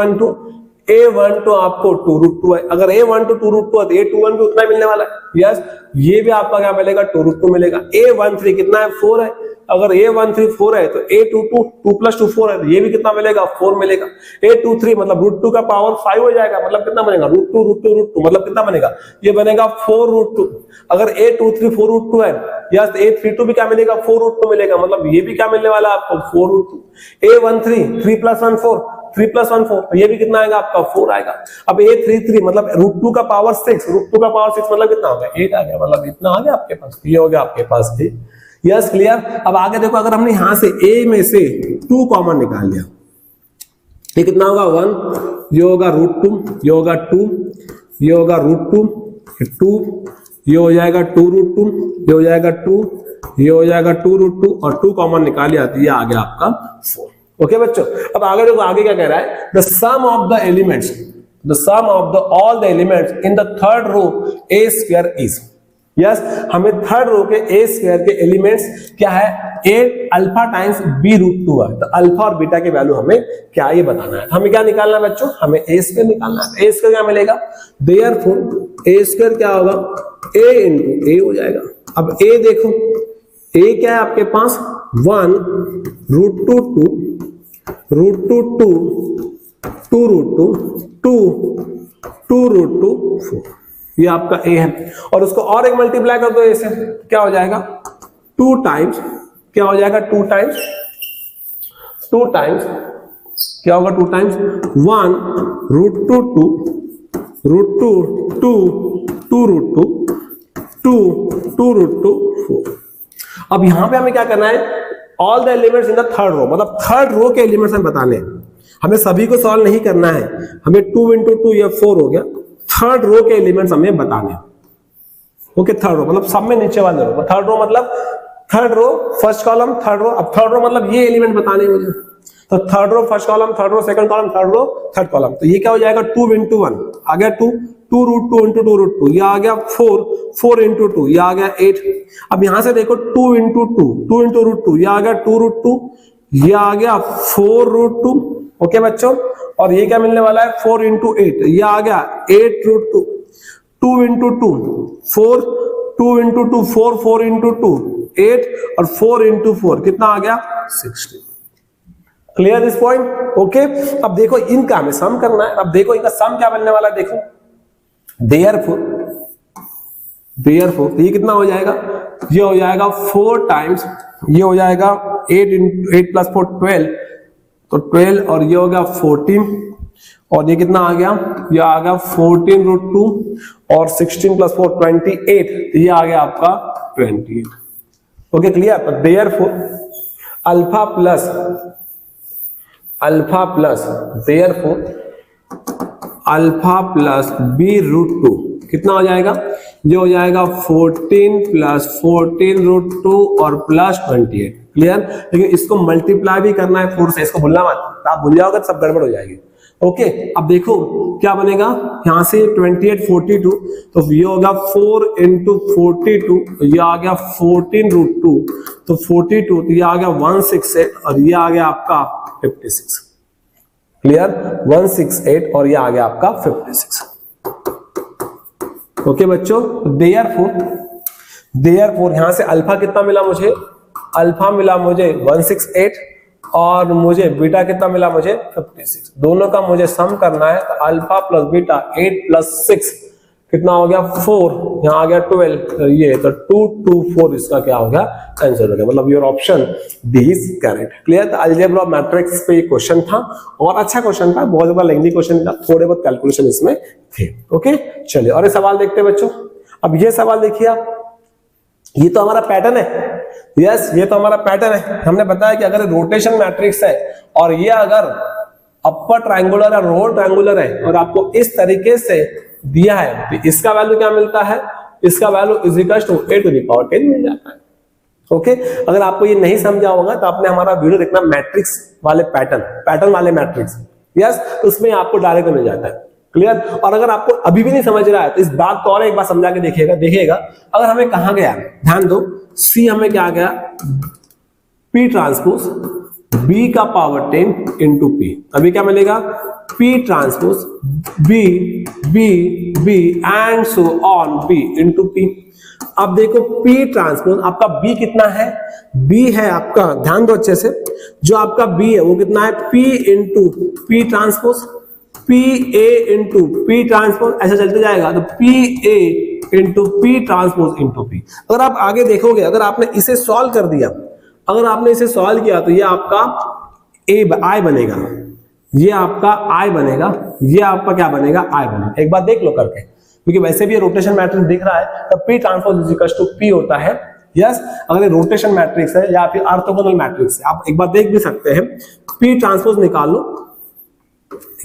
a12 आपको 2√2 है। अगर a12 2√2 है तो a21 भी उतना मिलने वाला है। यस ये भी आपका क्या मिलेगा 2√2 मिलेगा। a13 कितना है 4 है। अगर a13 4 है तो a22 2 + 2 4 है, तो ये भी कितना मिलेगा 4 मिलेगा। a23 मतलब √2 का पावर 5 हो जाएगा, मतलब कितना बनेगा √2 मतलब कितना बनेगा, ये बनेगा 4√2। अगर a23 4√2 है यस a32 भी क्या मिलेगा 4√2 मिलेगा, मतलब ये भी क्या मिलने वाला है आपको 4√2। a13 3 + 1 4 3 + 1 4, तो ये भी कितना आएगा आपका 4 आएगा। अब a33 मतलब √2 का पावर 6 मतलब कितना हो गया 8 आ गया, मतलब इतना आ गया आपके पास, ये हो गया आपके पास 8। Yes clear. अब आगे देखो अगर हमने यहां से a में से 2 कॉमन निकाल लिया, ये कितना होगा 1, ये होगा √2, ये होगा 2, ये होगा √2 2, ये हो जाएगा 2√2, ये हो जाएगा 2, ये हो जाएगा 2√2 और 2 कॉमन निकाल लिया तो ये आ गया आपका 4। ओके बच्चों, अब आगे देखो आगे क्या कह रहा है, the sum of the elements all the elements in the third row a square is. Yes हमें थर्ड रो के a स्क्वायर के एलिमेंट्स क्या है a अल्फा टाइम्स b√2 है, तो अल्फा और बीटा के वैल्यू हमें क्या ये बताना है। हमें क्या निकालना है बच्चों, हमें a स्क्वायर निकालना है। a स्क्वायर क्या मिलेगा, देयरफॉर a स्क्वायर क्या होगा a × a हो जाएगा। अब a देखो a क्या है आपके पास 1 √2 2 √2 2 2√2 2 2√2 4, ये आपका a है। और उसको और एक मल्टीप्लाई कर दो a से, क्या हो जाएगा 2 टाइम्स, क्या हो जाएगा 2 टाइम्स क्या होगा 2 टाइम्स 1 √2 2 √2 2 2√2 2 2√2 4। अब यहां पे हमें क्या करना है, all the elements in the third row, मतलब थर्ड रो के एलिमेंट्स हमें बताने हैं। हमें सभी को सॉल्व नहीं करना है, हमें 2 × 2 ये 4 हो गया। थर्ड रो के एलिमेंट्स हमें बताने हैं। ओके थर्ड रो मतलब सब में नीचे वाले रो, थर्ड रो मतलब third row first column third row. अब थर्ड रो मतलब ये एलिमेंट बताने मुझे, तो third row first column, third row second column, third row third column. तो ये क्या हो जाएगा 2 × 1 आ गया 2 2√2 × 2√2, ये आ गया 4 4 × 2, ये आ गया 8। अब यहां से देखो 2 × 2 2 × √2, ये आ गया 2√2, ये आ गया 4√2। ओके बच्चों, और ये क्या मिलने वाला है 4 × 8, ये आ गया 8√2। 2 × 2 4 2 × 2 4 4 × 2 8 और 4 × 4 कितना आ गया 16। Clear this point. ओके अब देखो इनका हमें सम करना है। अब देखो इनका सम क्या बनने वाला है, देखो देयरफॉर ये कितना हो जाएगा, ये हो जाएगा 4 टाइम्स, ये हो जाएगा 8 + 4 12, तो 12 और ये हो गया 14 और ये कितना आ गया, ये आ गया 14√2 और 16 + 4 28, तो ये आ गया आपका 28। Okay clear. Therefore alpha plus b√2 कितना हो जाएगा, ये हो जाएगा 14 + 14√2 और +28। क्लियर। लेकिन इसको मल्टीप्लाई भी करना है 4 से, इसको भूलना मत, आप भूल जाओगे तो सब गड़बड़ हो जाएगी। ओके अब देखो क्या बनेगा, यहां से 28 42, तो ये होगा 4 × 42, तो ये आ गया 14√2, तो 42, तो ये आ गया 168 और ये आ गया आपका 56। क्लियर 168 और ये आ गया आपका 56। ओके बच्चों, देयरफॉर यहां से अल्फा कितना मिला मुझे अल्फा मिला मुझे 168 और मुझे बीटा कितना मिला मुझे 56। दोनों का मुझे सम करना है, तो अल्फा प्लस बीटा 8 प्लस 6 कितना हो गया 4, यहाँ आ गया 12, तो ये तो 224 इसका क्या हो गया आंसर हो गया। मतलब your option D is correct. Clear? तो अलजेब्रा ऑफ मैट्रिक्स पे ये क्वेश्चन था और अच्छा क्वेश्चन था, बहुत ज्यादा लेंथी क्वेश्चन था, थोड़े बहुत कैलकुलेशन इसमें थे। ओके चलिए और एक सवाल देखते हैं बच्चों। अब ये सवाल देखिए आप, ये तो हमारा पैटर्न है। यस ये तो हमारा पैटर्न है। हमने बताया कि अगर रोटेशन मैट्रिक्स है और ये अगर अपर ट्रायंगुलर या रोल ट्रायंगुलर है और आपको इस तरीके से दिया है, तो इसका वैल्यू क्या मिलता है, इसका value is equal to a to the power 10 मिल जाता है। ओके अगर आपको ये नहीं समझा होगा तो आपने हमारा वीडियो देखना मैट्रिक्स वाले पैटर्न वाले मैट्रिक्स। यस तो उसमें आपको डायरेक्ट मिल जाता है। क्लियर? और अगर आपको अभी भी नहीं समझ रहा है तो इस बात को और एक बार समझा के देखिएगा। अगर हमें कहा गया, ध्यान दो, सी हमें क्या आ गया P ट्रांसपोज B का पावर 10 इंटू P, अभी क्या मिलेगा P transpose B and so on B into P। अब देखो P ट्रांसपोज आपका B कितना है, B है आपका, ध्यान दो अच्छे से, जो आपका B है वो कितना है P into P transpose, P A into P transpose, ऐसा चलते जाएगा तो P A into P transpose into P। अगर आप आगे देखोगे, अगर आपने इसे सॉल्व कर दिया, अगर आपने इसे सॉल्व किया तो ये आपका I बनेगा, ये आपका I बनेगा, ये आपका क्या बनेगा I बनेगा। एक बार देख लो करके, क्योंकि वैसे भी रोटेशन मैट्रिक्स दिख रहा है तो P transpose is equal to P होता है। यस अगर ये रोटेशन मैट्रिक्स है या फिर ऑर्थोगोनल मैट्रिक्स है, आप एक बार देख भी सकते हैं। P ट्रांसपोज निकाल लो।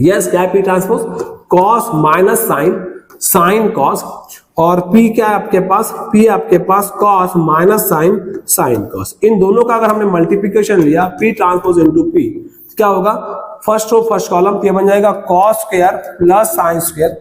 यस क्या है P transpose, cos minus sine, sine cos, और P क्या है आपके पास, P आपके पास cos minus sine, sine cos. इन दोनों का अगर हमने मल्टीप्लिकेशन लिया P ट्रांसपोज इनटू P, क्या होगा, फर्स्ट रो फर्स्ट कॉलम ये बन जाएगा cos square plus sine square.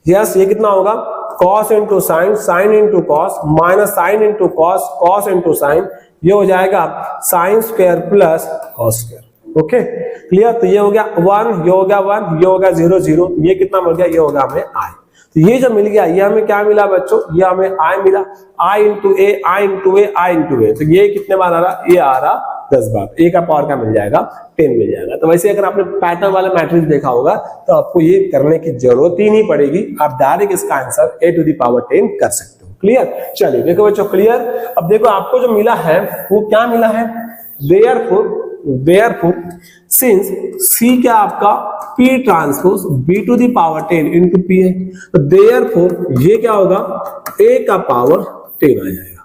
Yes ये कितना होगा cos into sine, sine into cos, minus sine into cos, cos into sine, ये हो जाएगा sine square plus cos square. Okay clear? तो ये हो गया 1, ये हो गया 1, ये हो गया 0 0, ये कितना मिल गया, ये होगा हमें I। तो ये जो मिल गया, ये हमें क्या मिला बच्चों, ये हमें I मिला, I into A, I into A, I into A. तो ये कितने बार आ रहा, ये आ रहा 10 बार, A का पावर क्या मिल जाएगा 10 मिल जाएगा। तो वैसे अगर आपने पैटर्न वाला मैट्रिक्स देखा होगा तो आपको ये करने की जरूरत ही नहीं पड़ेगी, आप डायरेक्ट इसका answer A to the power 10 कर सकते हो। क्लियर? चलिए देखो बच्चों क्लियर। अब देखो आपको जो मिला है वो क्या मिला है, therefore since C क्या आपका P transpose B to the power 10 into P है, तो therefore ये क्या होगा A का पावर 10 आ जाएगा।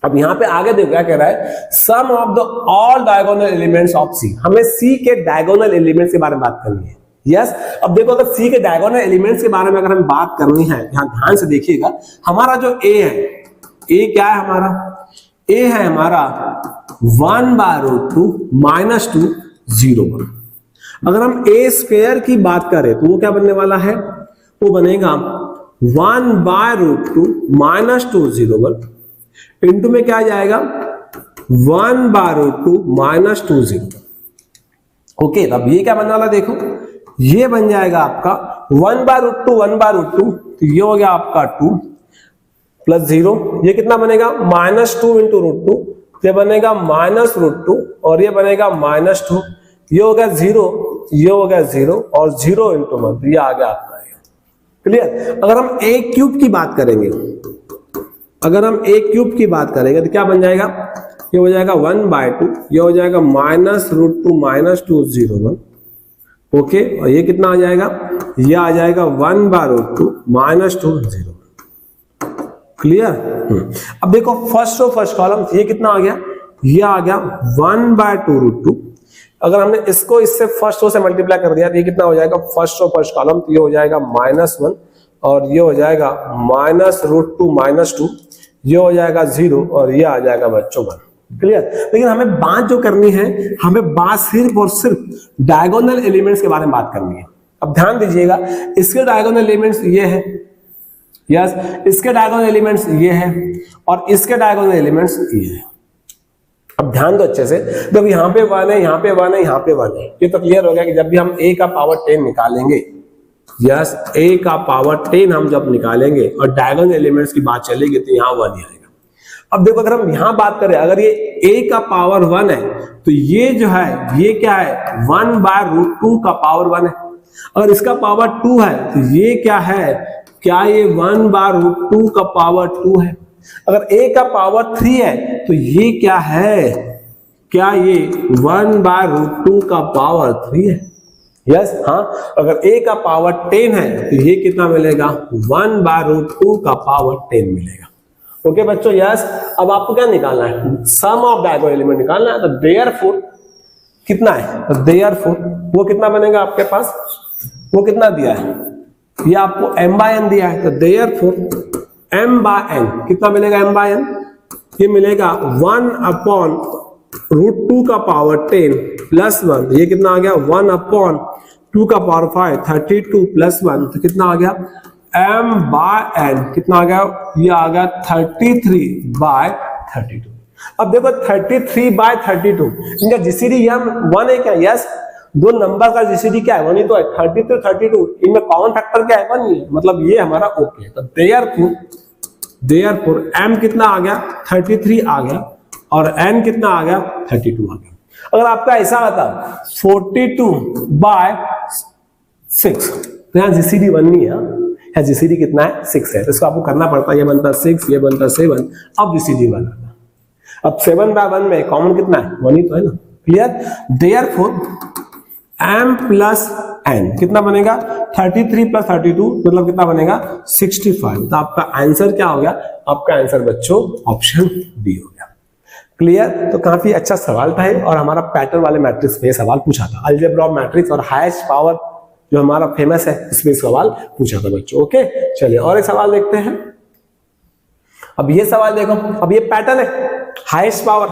अब यहां पे आगे देखो क्या कह रहा है, sum of the all diagonal elements of C। हमें C के डायगोनल एलिमेंट्स के बारे में बात करनी है। यस अब देखो अगर C के डायगोनल एलिमेंट्स के बारे में अगर हम बात करनी है, यहां ध्यान से देखिएगा, हमारा जो A है, A क्या है हमारा, A है हमारा 1/√2 माइनस 2 0 1। अगर हम A स्क्वायर की बात करें तो वो क्या बनने वाला है, वो बनेगा 1/√2 माइनस 2 0 1 इंटू में क्या आ जाएगा 1/√2 माइनस 2 0। ओके अब ये क्या बनने वाला देखो, ये बन जाएगा आपका 1/√2 तो ये हो गया आपका 2 प्लस 0, ये कितना बनेगा -2 इंटू √2, ये बनेगा -√2 और ये बनेगा -2, ये हो गया 0, ये हो गया 0 और 0 इंटू 1, ये आ गया आपका। क्लियर? अगर हम a क्यूब की बात करेंगे, अगर हम a क्यूब की बात करेंगे तो क्या बन जाएगा, ये हो जाएगा 1/2, ये हो जाएगा -√2 माइनस 2 0 1। ओके और ये कितना आ जाएगा, ये आ जाएगा 1/√2 माइनस 2 0 1। क्लियर? अब देखो फर्स्ट रो फर्स्ट कॉलम, ये कितना आ गया, ये आ गया 1/2√2। अगर हमने इसको इससे फर्स्ट रो से मल्टीप्लाई कर दिया तो ये कितना हो जाएगा, फर्स्ट रो फर्स्ट कॉलम, तो ये हो जाएगा -1 और ये हो जाएगा -√2 माइनस 2, ये हो जाएगा 0 और ये आ जाएगा बच्चों 1। क्लियर? लेकिन हमें बात जो करनी है, हमें बात सिर्फ और सिर्फ डायगोनल एलिमेंट्स के बारे में बात करनी है। अब ध्यान दीजिएगा, इसके डायगोनल एलिमेंट्स ये है, यस इसके डायगोनल एलिमेंट्स ये है और इसके डायगोनल एलिमेंट्स ये है। अब ध्यान दो अच्छे से, देखो यहाँ पे 1 है, यहाँ पे 1 है, यहाँ पे 1 है, ये तो क्लियर हो गया कि जब भी हम a का पावर 10 निकालेंगे, यस a का पावर 10 हम जब निकालेंगे और डायगोनल एलिमेंट्स की बात चलेगी तो यहाँ 1 ही आएगा। अब देखो अगर हम यहां बात करें, अगर ये a का पावर 1 है तो ये जो है ये क्या है 1/√2 का पावर 1 है। अगर इसका पावर 2 है तो ये क्या है, क्या ये 1/√2 का पावर 2 है। अगर a का पावर 3 है तो ये क्या है, क्या ये 1/√2 का पावर 3 है। यस हाँ, अगर a का पावर 10 है तो ये कितना मिलेगा 1/√2 का पावर 10 मिलेगा। ओके बच्चों, यस। अब आपको क्या निकालना है, सम ऑफ डायगोनल एलिमेंट निकालना है। तो देयरफॉर कितना है, तो देयरफॉर वो कितना बनेगा आपके पास, वो कितना दिया है, ये आपको m/n दिया है। तो देयरफॉर m/n कितना मिलेगा, m/n ये मिलेगा 1/√2 का पावर 10 प्लस 1, ये कितना आ गया 1/2 का पावर 5 32 प्लस 1, तो कितना आ गया m/n कितना आ गया, ये आ गया 33/32। अब देखो 33/32 इनका जीसीडी यम 1 है क्या, यस। दो नंबर का जीसीडी क्या है, 1 ही तो है। 33 32 इनमें कॉमन फैक्टर क्या है, 1 ही है, मतलब ये हमारा ओके है। तो देयरफॉर m कितना आ गया 33 आ गया और n कितना आ गया 32 आ गया। अगर आपका ऐसा आता 42/6 तो यहाँ जीसीडी 1 नहीं है, जीसीडी कितना है 6 है, तो इसको आपको करना पड़ता है, ये बनता 6 ये बनता 7, अब जीसीडी 1 आता। अब 7/1 में कॉमन कितना है 1 ही तो है ना, clear. Therefore m plus n कितना बनेगा 33 प्लस 32 मतलब कितना बनेगा 65। तो आपका आंसर क्या हो गया, आपका आंसर बच्चों ऑप्शन बी हो गया। क्लियर। तो काफी अच्छा सवाल था और हमारा पैटर्न वाले मैट्रिक्स पे सवाल पूछा था, अलजेब्रा ऑफ मैट्रिक्स और हाईएस्ट पावर जो हमारा फेमस है इसमें सवाल पूछा था बच्चों। ओके चलिए और एक सवाल देखते हैं। अब ये सवाल देखो, अब ये पैटर्न है हाईएस्ट पावर,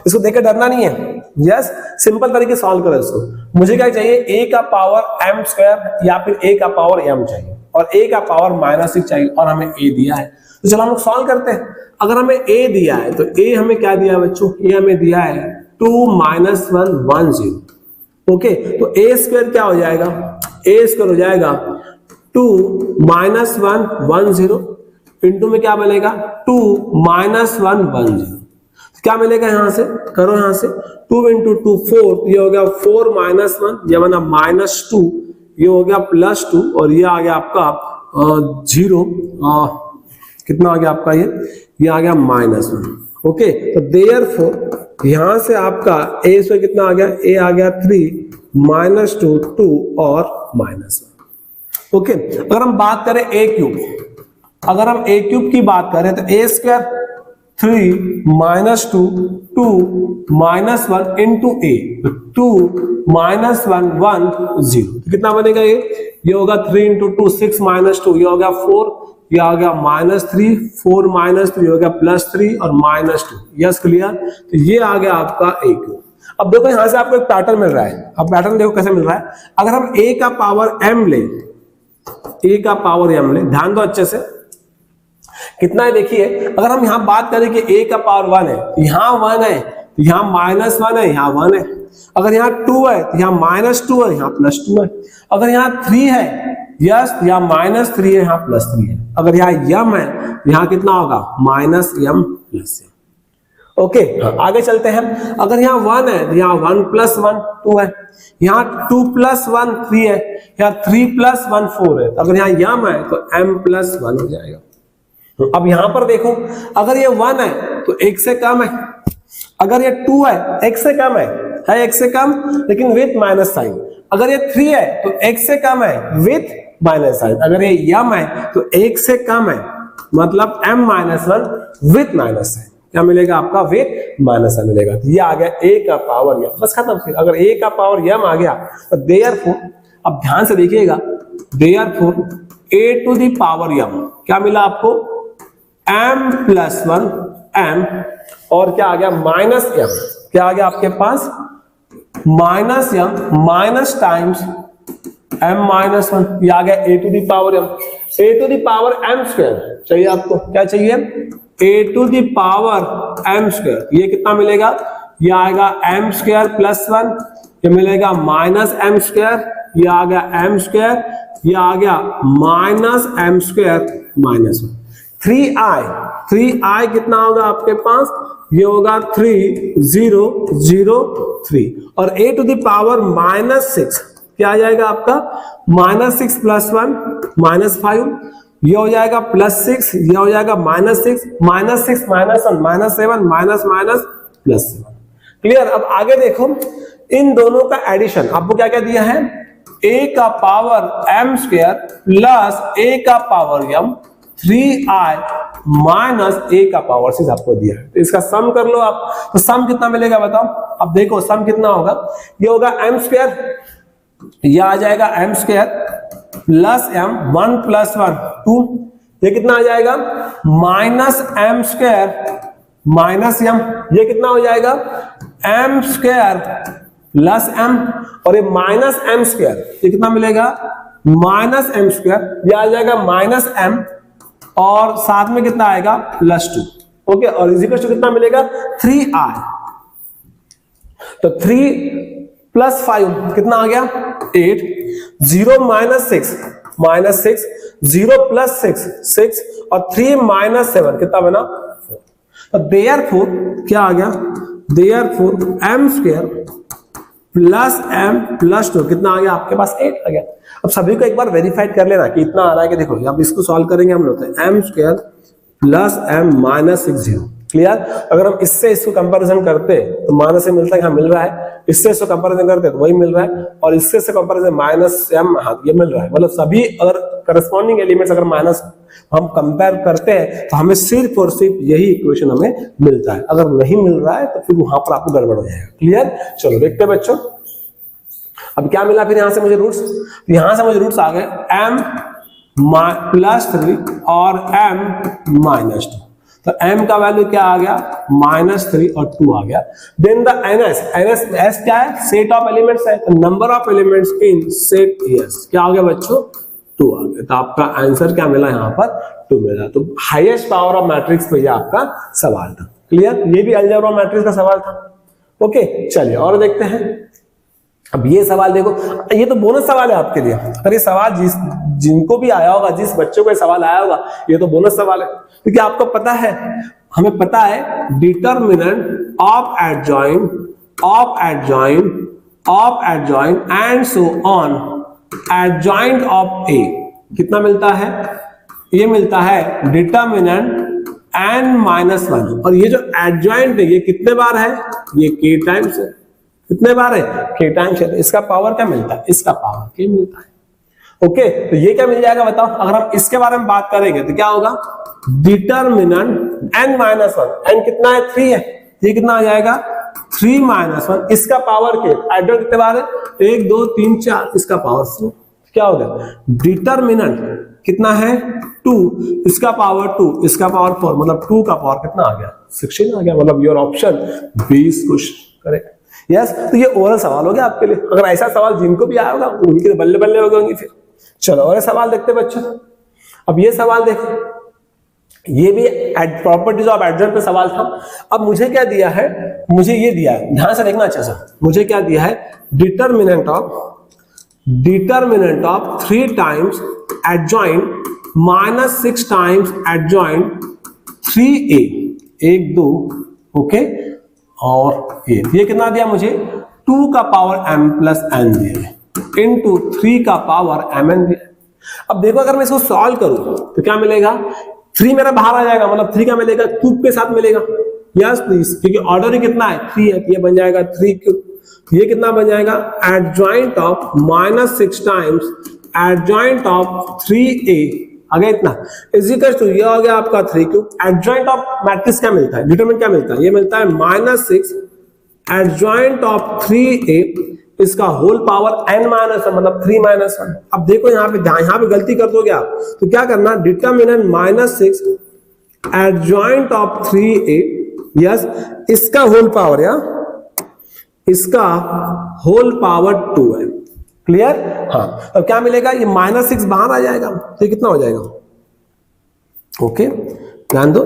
इसको देखकर डरना नहीं है। यस, सिंपल तरीके सॉल्व करो इसको। मुझे क्या चाहिए, a का पावर m² या फिर a का पावर m चाहिए और a का पावर -6 चाहिए और हमें a दिया है। तो चलो हम लोग सॉल्व करते हैं। अगर हमें a दिया है तो a हमें क्या दिया है बच्चों, a हमें दिया है 2 - 1 1 0। ओके तो a² क्या हो जाएगा, a² हो जाएगा 2 - 1 1 0 इंटू में क्या बनेगा 2 - 1 1 0। क्या मिलेगा, यहां से करो, यहां से 2 × 2 4, ये हो गया 4 - 1 ये बना -2, ये हो गया +2 और ये आ गया आपका 0, कितना आ गया आपका, ये आ गया -1। ओके तो देयरफॉर यहां से आपका a से कितना आ गया, a आ गया 3 -2 2 और -1। ओके अगर हम बात करें a³, अगर हम a³ की बात करें तो a² 3 - 2 2 -1 into a 2 - 1 1 0, तो कितना बनेगा, ये होगा 3 × 2 6 - 2, ये हो गया 4, ये आ गया -3 4 - 3 हो गया +3 और -2। Yes clear. तो ये आ गया आपका a³। अब देखो यहां से आपको एक पैटर्न मिल रहा है। अब पैटर्न देखो कैसे मिल रहा है, अगर हम a का पावर m ले, a का पावर m ले, ध्यान दो अच्छे से कितना है, देखिए अगर हम यहां बात करें कि a का पावर 1 है, यहां 1 है, यहां -1 है, यहां 1 है। अगर यहां 2 है तो यहां -2 है, यहां +2 है। अगर यहां 3 है, यस यहां -3 है, यहां +3 है। अगर यहां m है तो यहां कितना होगा -m +m। ओके आगे चलते हैं। अगर यहाँ 1 है तो यहाँ 1 + 1 2 है, यहाँ 2 + 1 3 है, यहाँ 3 + 1 4 है। अगर यहाँ m है तो m + 1 हो जाएगा। अब यहां पर देखो, अगर ये 1 है तो 1 से कम है, अगर ये 2 है 1 से कम है 1 से कम लेकिन विथ माइनस साइन। अगर ये 3 है तो 1 से कम है विथ माइनस साइन। अगर ये m है तो 1 से कम है मतलब m - 1 विथ माइनस साइन। क्या मिलेगा आपका, विथ माइनस साइन मिलेगा। तो ये आ गया a का पावर m, बस खत्म। फिर अगर a का पावर m आ गया तो देयरफॉर, अब ध्यान से देखिएगा, therefore a to the power m क्या मिला आपको, m + 1 m और क्या आ गया -m। क्या आ गया आपके पास -m माइनस टाइम्स m - 1, ये आ गया a to the power m। a to the power m² चाहिए आपको, क्या चाहिए, a to the power m²। ये कितना मिलेगा, ये आएगा m² + 1, ये मिलेगा -m², ये आ गया m², ये आ गया -m² - 1 3i 3i कितना होगा आपके पास, ये होगा 3003 और a टू द पावर -6 क्या आ जाएगा आपका, -6 + 1 -5, ये हो जाएगा +6, ये हो जाएगा -6 -6 -1 -7 +7। क्लियर। अब आगे देखो इन दोनों का एडिशन आपको क्या क्या दिया है, a का पावर m² प्लस a का power m 3i minus a का पावर 6 आपको दिया है। तो इसका सम कर लो आप, तो सम कितना मिलेगा बताओ। अब देखो सम कितना होगा, ये होगा m², ये आ जाएगा m² प्लस m 1 + 1 2, ये कितना आ जाएगा -m² माइनस m, ये कितना हो जाएगा m² प्लस m और ये -m², ये कितना मिलेगा -m², ये आ जाएगा -m और साथ में कितना आएगा +2। ओके, और इजिकल टू कितना मिलेगा 3i, तो 3 + 5 कितना आ गया 8, 0 - 6 -6, 0 + 6 और 3 - 7 कितना बना 4। तो देयरफॉर क्या आ गया, देयरफॉर m² प्लस m + 2 कितना आ गया आपके पास 8 आ गया। अब सभी को एक बार वेरीफाइड कर लेना कि इतना आ रहा है कि देखो अब इसको सॉल्व करेंगे हम लोग, m² प्लस m -6 0। क्लियर। अगर हम इससे इसको कंपैरिजन करते तो माइनस से मिलता है, हाँ मिल रहा है, इससे इसको कंपैरिजन करते तो वही मिल रहा है, और इससे से कंपैरिजन -m, हाँ ये मिल रहा है। मतलब सभी अगर करस्पॉन्डिंग एलिमेंट्स अगर माइनस हम कंपेयर करते हैं तो हमें सिर्फ और सिर्फ यही इक्वेशन हमें मिलता है। अगर नहीं मिल रहा है तो फिर वहां पर आपको गड़बड़ हो जाएगा। क्लियर। चलो देखते हैं बच्चों, अब क्या मिला फिर यहां से मुझे रूट्स, यहां से मुझे रूट्स आ गए m +3 और m -2। तो m का वैल्यू क्या आ गया -3 और 2 आ गया। देन द ns क्या है, सेट ऑफ एलिमेंट्स है, number of elements in set S क्या आ गया बच्चों 2 आ गया। तो आपका आंसर क्या मिला यहाँ पर 2 मिला। तो हाईएस्ट पावर ऑफ मैट्रिक्स पे ये आपका सवाल था। क्लियर। ये भी अलजेब्रा मैट्रिक्स का सवाल था। ओके चलिए और देखते हैं। अब ये सवाल देखो, ये तो बोनस सवाल है आपके लिए। अगर ये सवाल जिनको भी आया होगा, जिस बच्चों को ये सवाल आया होगा, ये तो बोनस सवाल है, क्योंकि आपको पता है, हमें पता है determinant of adjoint and so on adjoint of A कितना मिलता है, ये मिलता है डिटरमिनेंट n - 1, और ये जो एडजॉइंट है ये कितने बार है, ये k टाइम्स है। कितने बार है k टाइम्स है। तो इसका पावर क्या मिलता है, इसका पावर k मिलता है। ओके, तो ये क्या मिल जाएगा बताओ। अगर हम इसके बारे में बात करेंगे तो क्या होगा, डिटरमिनेंट n - 1, n कितना है 3 है, ये कितना आ जाएगा 3 - 1, इसका पावर k, एडजॉइंट कितने बार है 1 2 3 4, इसका पावर 4 क्या हो गया। डिटरमिनेंट कितना है 2, इसका पावर 2, इसका पावर 4, मतलब 2 का पावर कितना आ गया 16 आ गया। मतलब your option 20 question correct. Yes, तो ये ओरल सवाल हो गया आपके लिए। अगर ऐसा सवाल जिनको भी आया होगा उनके बल्ले बल्ले हो गए होंगे फिर। चलो और सवाल देखते बच्चों। अब ये सवाल देखो, ये भी प्रॉपर्टीज ऑफ एडजॉइंट पे सवाल था। अब मुझे क्या दिया है, मुझे ये दिया है, ध्यान से देखना अच्छा सा। मुझे क्या दिया है, determinant of 3 times adjoint -6 times adjoint 3a 1 2 okay, और ये कितना दिया मुझे 2 का पावर m + n दिया है इनटू 3 का पावर mn दिया है। अब देखो अगर मैं इसको सॉल्व करूं तो क्या मिलेगा, 3 मेरा बाहर आ जाएगा, मतलब 3 क्या मिलेगा क्यूब के साथ मिलेगा। यस प्लीज, क्योंकि ऑर्डर ही कितना है 3 है, ये बन जाएगा 3 क्यूब। ये कितना बन जाएगा, adjoint of -6 times adjoint of 3a आगे इतना इजिकल टू ये हो गया आपका 3 क्यूब। एडजॉइंट ऑफ मैट्रिक्स क्या मिलता है, डिटरमिनेंट क्या मिलता है, ये मिलता है -6 एडजॉइंट ऑफ 3a इसका होल पावर n - 1, मतलब 3 - 1। अब देखो यहाँ पे गलती कर दोगे आप, तो क्या करना, determinant -6 adjoint of 3a, yes इसका होल पावर, या इसका होल पावर 2 है। क्लियर। हाँ, अब क्या मिलेगा, ये -6 बाहर आ जाएगा, तो ये कितना हो जाएगा, ओके ध्यान दो।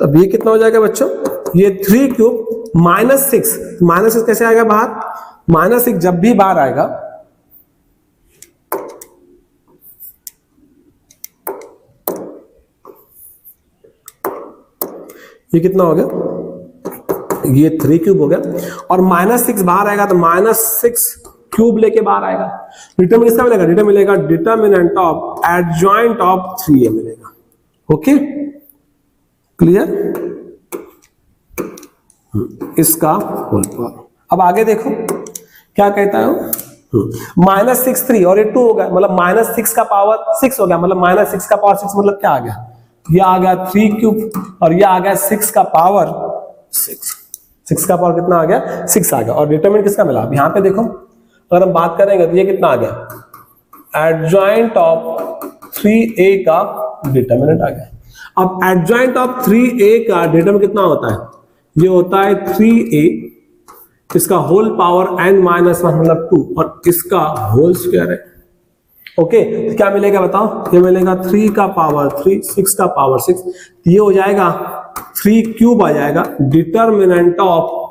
अब ये कितना हो जाएगा बच्चों, ये 3 क्यूब -6 कैसे आएगा बाहर, -6 जब भी बाहर आएगा ये कितना हो गया, ये 3 क्यूब हो गया, और -6 बाहर आएगा तो -6 क्यूब लेके बाहर आएगा। डिटरमिनेंट किसका मिलेगा, डिटरमिनेंट मिलेगा determinant of adjoint of 3a मिलेगा। ओके क्लियर, इसका होल पावर। अब आगे देखो क्या कहता है, -6 3 और ये 2 हो गया, मतलब -6 का पावर 6 हो गया, मतलब -6 का पावर 6 मतलब क्या आ गया, ये आ गया 3 क्यूब और ये आ गया 6 का पावर 6। 6 का पावर कितना आ गया, 6 आ गया। और डिटरमिनेंट किसका मिला, अब यहाँ पे देखो अगर हम बात करेंगे तो ये कितना आ गया, एडजॉइंट ऑफ 3a का डिटरमिनेंट आ गया। अब एडजॉइंट ऑफ 3a का डिटरमिनेंट कितना होता है, ये होता है 3a, इसका होल पावर n माइनस 1 मतलब 2 और इसका होल स्क्वायर है। ओके तो क्या मिलेगा बताओ, ये मिलेगा 3 का पावर 3, 6 का पावर 6, ये हो जाएगा 3 क्यूब आ जाएगा डिटरमिनेंट ऑफ।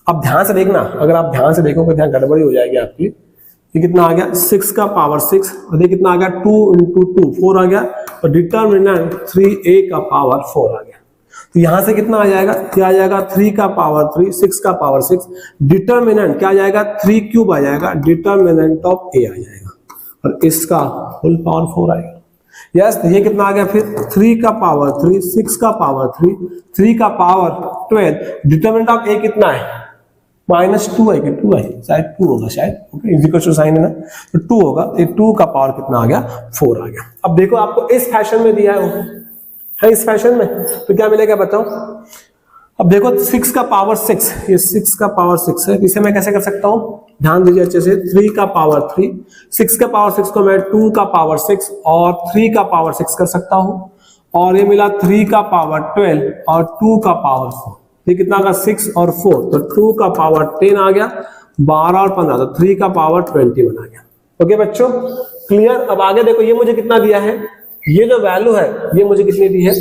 अब ध्यान से देखना, अगर आप ध्यान से देखोगे ध्यान गड़बड़ी हो जाएगी आपकी। ये कितना आ गया, 6 का पावर 6 और ये कितना आ गया 2 into 2 4 आ गया, और डिटरमिनेंट 3a का पावर 4 आ गया। तो यहां से कितना आ जाएगा, क्या आ जाएगा 3 का पावर 3, 6 का पावर 6, डिटरमिनेंट क्या आ जाएगा 3 क्यूब आ जाएगा, डिटरमिनेंट ऑफ a आ जाएगा, और इसका होल पावर 4 आएगा। यस तो ये कितना आ गया फिर 3 का पावर 3, 6 का पावर 3, 3 का पावर 12, डिटरमिनेंट ऑफ a कितना है -2 है कि 2 है, शायद 2 होगा शायद, ओके इक्वल टू साइन है ना, तो 2 होगा, तो 2 का पावर कितना आ गया 4 आ गया। अब देखो आपको इस फैशन में दिया है इस फैशन में, तो क्या मिलेगा बताओ। अब देखो 6 का पावर 6, ये 6 का पावर 6 है, इसे मैं कैसे कर सकता हूं, ध्यान दीजिए अच्छे से। 3 का पावर 3, 6 का पावर 6 को मैं 2 का पावर 6 और 3 का पावर 6 कर सकता हूं, और ये मिला 3 का पावर 12 और 2 का पावर 4, ये कितना का 6 और 4, तो 2 का पावर 10 आ गया, 12 और 15 तो 3 का पावर 21 आ गया। ओके बच्चों क्लियर। अब आगे देखो ये मुझे कितना दिया है, ये जो वैल्यू है ये मुझे कितनी दी है,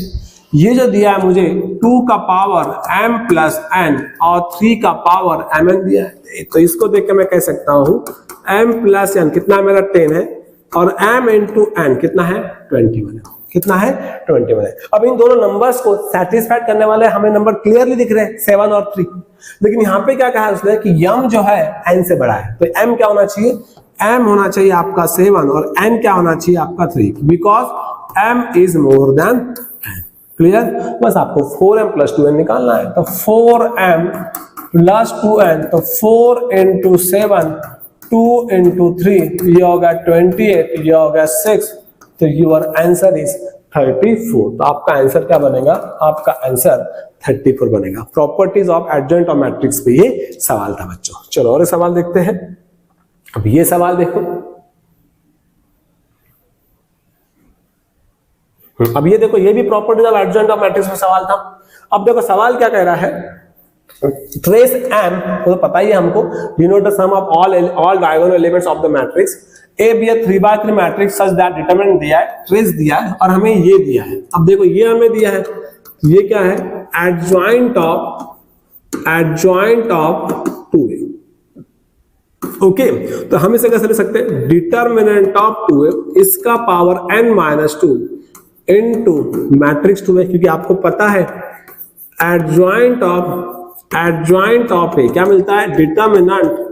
ये जो दिया है मुझे 2 का पावर m प्लस n और 3 का पावर mn दिया है। तो इसको देख के मैं कह सकता हूं m प्लस n कितना मेरा 10 है, और m इंटू n कितना है 21 है, कितना है 21 है। अब इन दोनों नंबर्स को सेटिस्फाइड करने वाले हमें नंबर क्लियरली दिख रहे हैं 7 और 3, लेकिन यहाँ पे क्या कहा उसने कि m जो है n से बड़ा है, तो m क्या होना चाहिए, m होना चाहिए आपका 7 और n क्या होना चाहिए आपका 3, because m is more than n। Clear, बस आपको 4m प्लस 2n निकालना है, तो 4m प्लस 2n, तो 4 इंटू 7, 2 इंटू 3, ये होगा 28, ये होगा 6, तो योर आंसर इज 34। तो आपका आंसर क्या बनेगा, आपका आंसर 34 बनेगा। Properties of adjoint of matrix पे ये सवाल था बच्चों। चलो और सवाल देखते हैं। अब ये सवाल देखो, अब ये देखो, ये भी properties of adjoint of matrix में सवाल था। अब देखो सवाल क्या कह रहा है, ट्रेस m, तो पता ही है हमको, denote the sum of all diagonal elements of the matrix A be 3x3 matrix such that determinant दिया है, ट्रेस दिया है, और हमें ये दिया है। अब देखो ये हमें दिया है, ये क्या है, एडजॉइंट ऑफ 2a। ओके तो हम इसे कैसे लिख सकते हैं, डिटरमिनेंट ऑफ 2a, इसका power n minus 2 into matrix 2a, क्योंकि आपको पता है एडजॉइंट ऑफ a क्या मिलता है, डिटरमिनेंट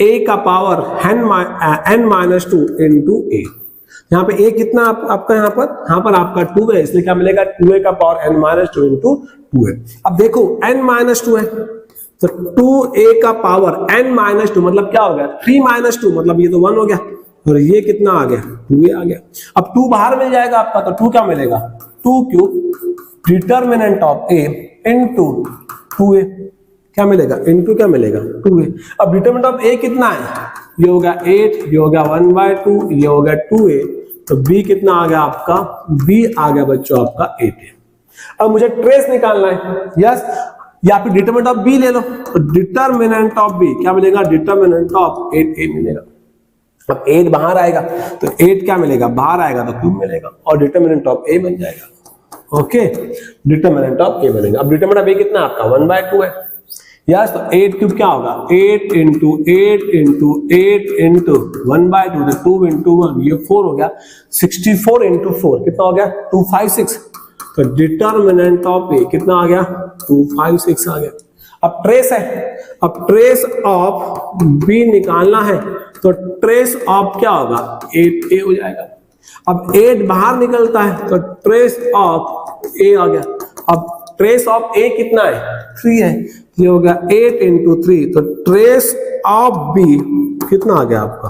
a का power n minus 2 into a। यहाँ पे a कितना आपका यहाँ पर आपका 2 है, इसलिए क्या मिलेगा 2a का पावर n माइनस 2 इंटू 2 है। अब देखो n माइनस 2 है, तो 2a का पावर n माइनस 2 मतलब क्या हो गया 3 माइनस 2, मतलब ये तो 1 हो गया, और ये कितना आ गया 2a आ गया। अब 2 बाहर मिल जाएगा आपका, तो 2 क्या मिलेगा 2 cube determinant of a into 2a, क्या मिलेगा इनटू क्या मिलेगा 2a। अब डिटरमिनेंट ऑफ a कितना है, ये होगा 8, ये होगा 1/2, ये होगा 2a, तो b कितना आ गया आपका, b आ गया बच्चों आपका 8a। अब मुझे ट्रेस निकालना है, यस, या फिर डिटरमिनेंट ऑफ b ले लो, तो डिटरमिनेंट ऑफ b क्या मिलेगा, डिटरमिनेंट ऑफ 8a मिलेगा। अब 8 बाहर आएगा तो 8 क्या मिलेगा, बाहर आएगा तो क्यूब मिलेगा, और डिटरमिनेंट ऑफ a बन जाएगा। ओके डिटरमिनेंट ऑफ a बनेगा। अब डिटरमिनेंट ऑफ a कितना आपका 1/2 है, यस, तो 8 क्यूब क्या होगा 8 इंटू 8 इंटू 8 इंटू 1/2, तो 2 इंटू 1, ये 4 हो गया, 64 इंटू 4 कितना हो गया 256, तो डिटर्मिनेंट ऑफ ए कितना आ गया 2 5 6 आ गया। अब ट्रेस है, अब ट्रेस ऑफ बी निकालना है तो ट्रेस ऑफ क्या होगा 8a हो जाएगा। अब 8 बाहर निकलता है तो ट्रेस ऑफ a आ गया। अब ट्रेस ऑफ a कितना है 3 है, ये हो गया 8 into 3, तो ट्रेस ऑफ b कितना आ गया आपका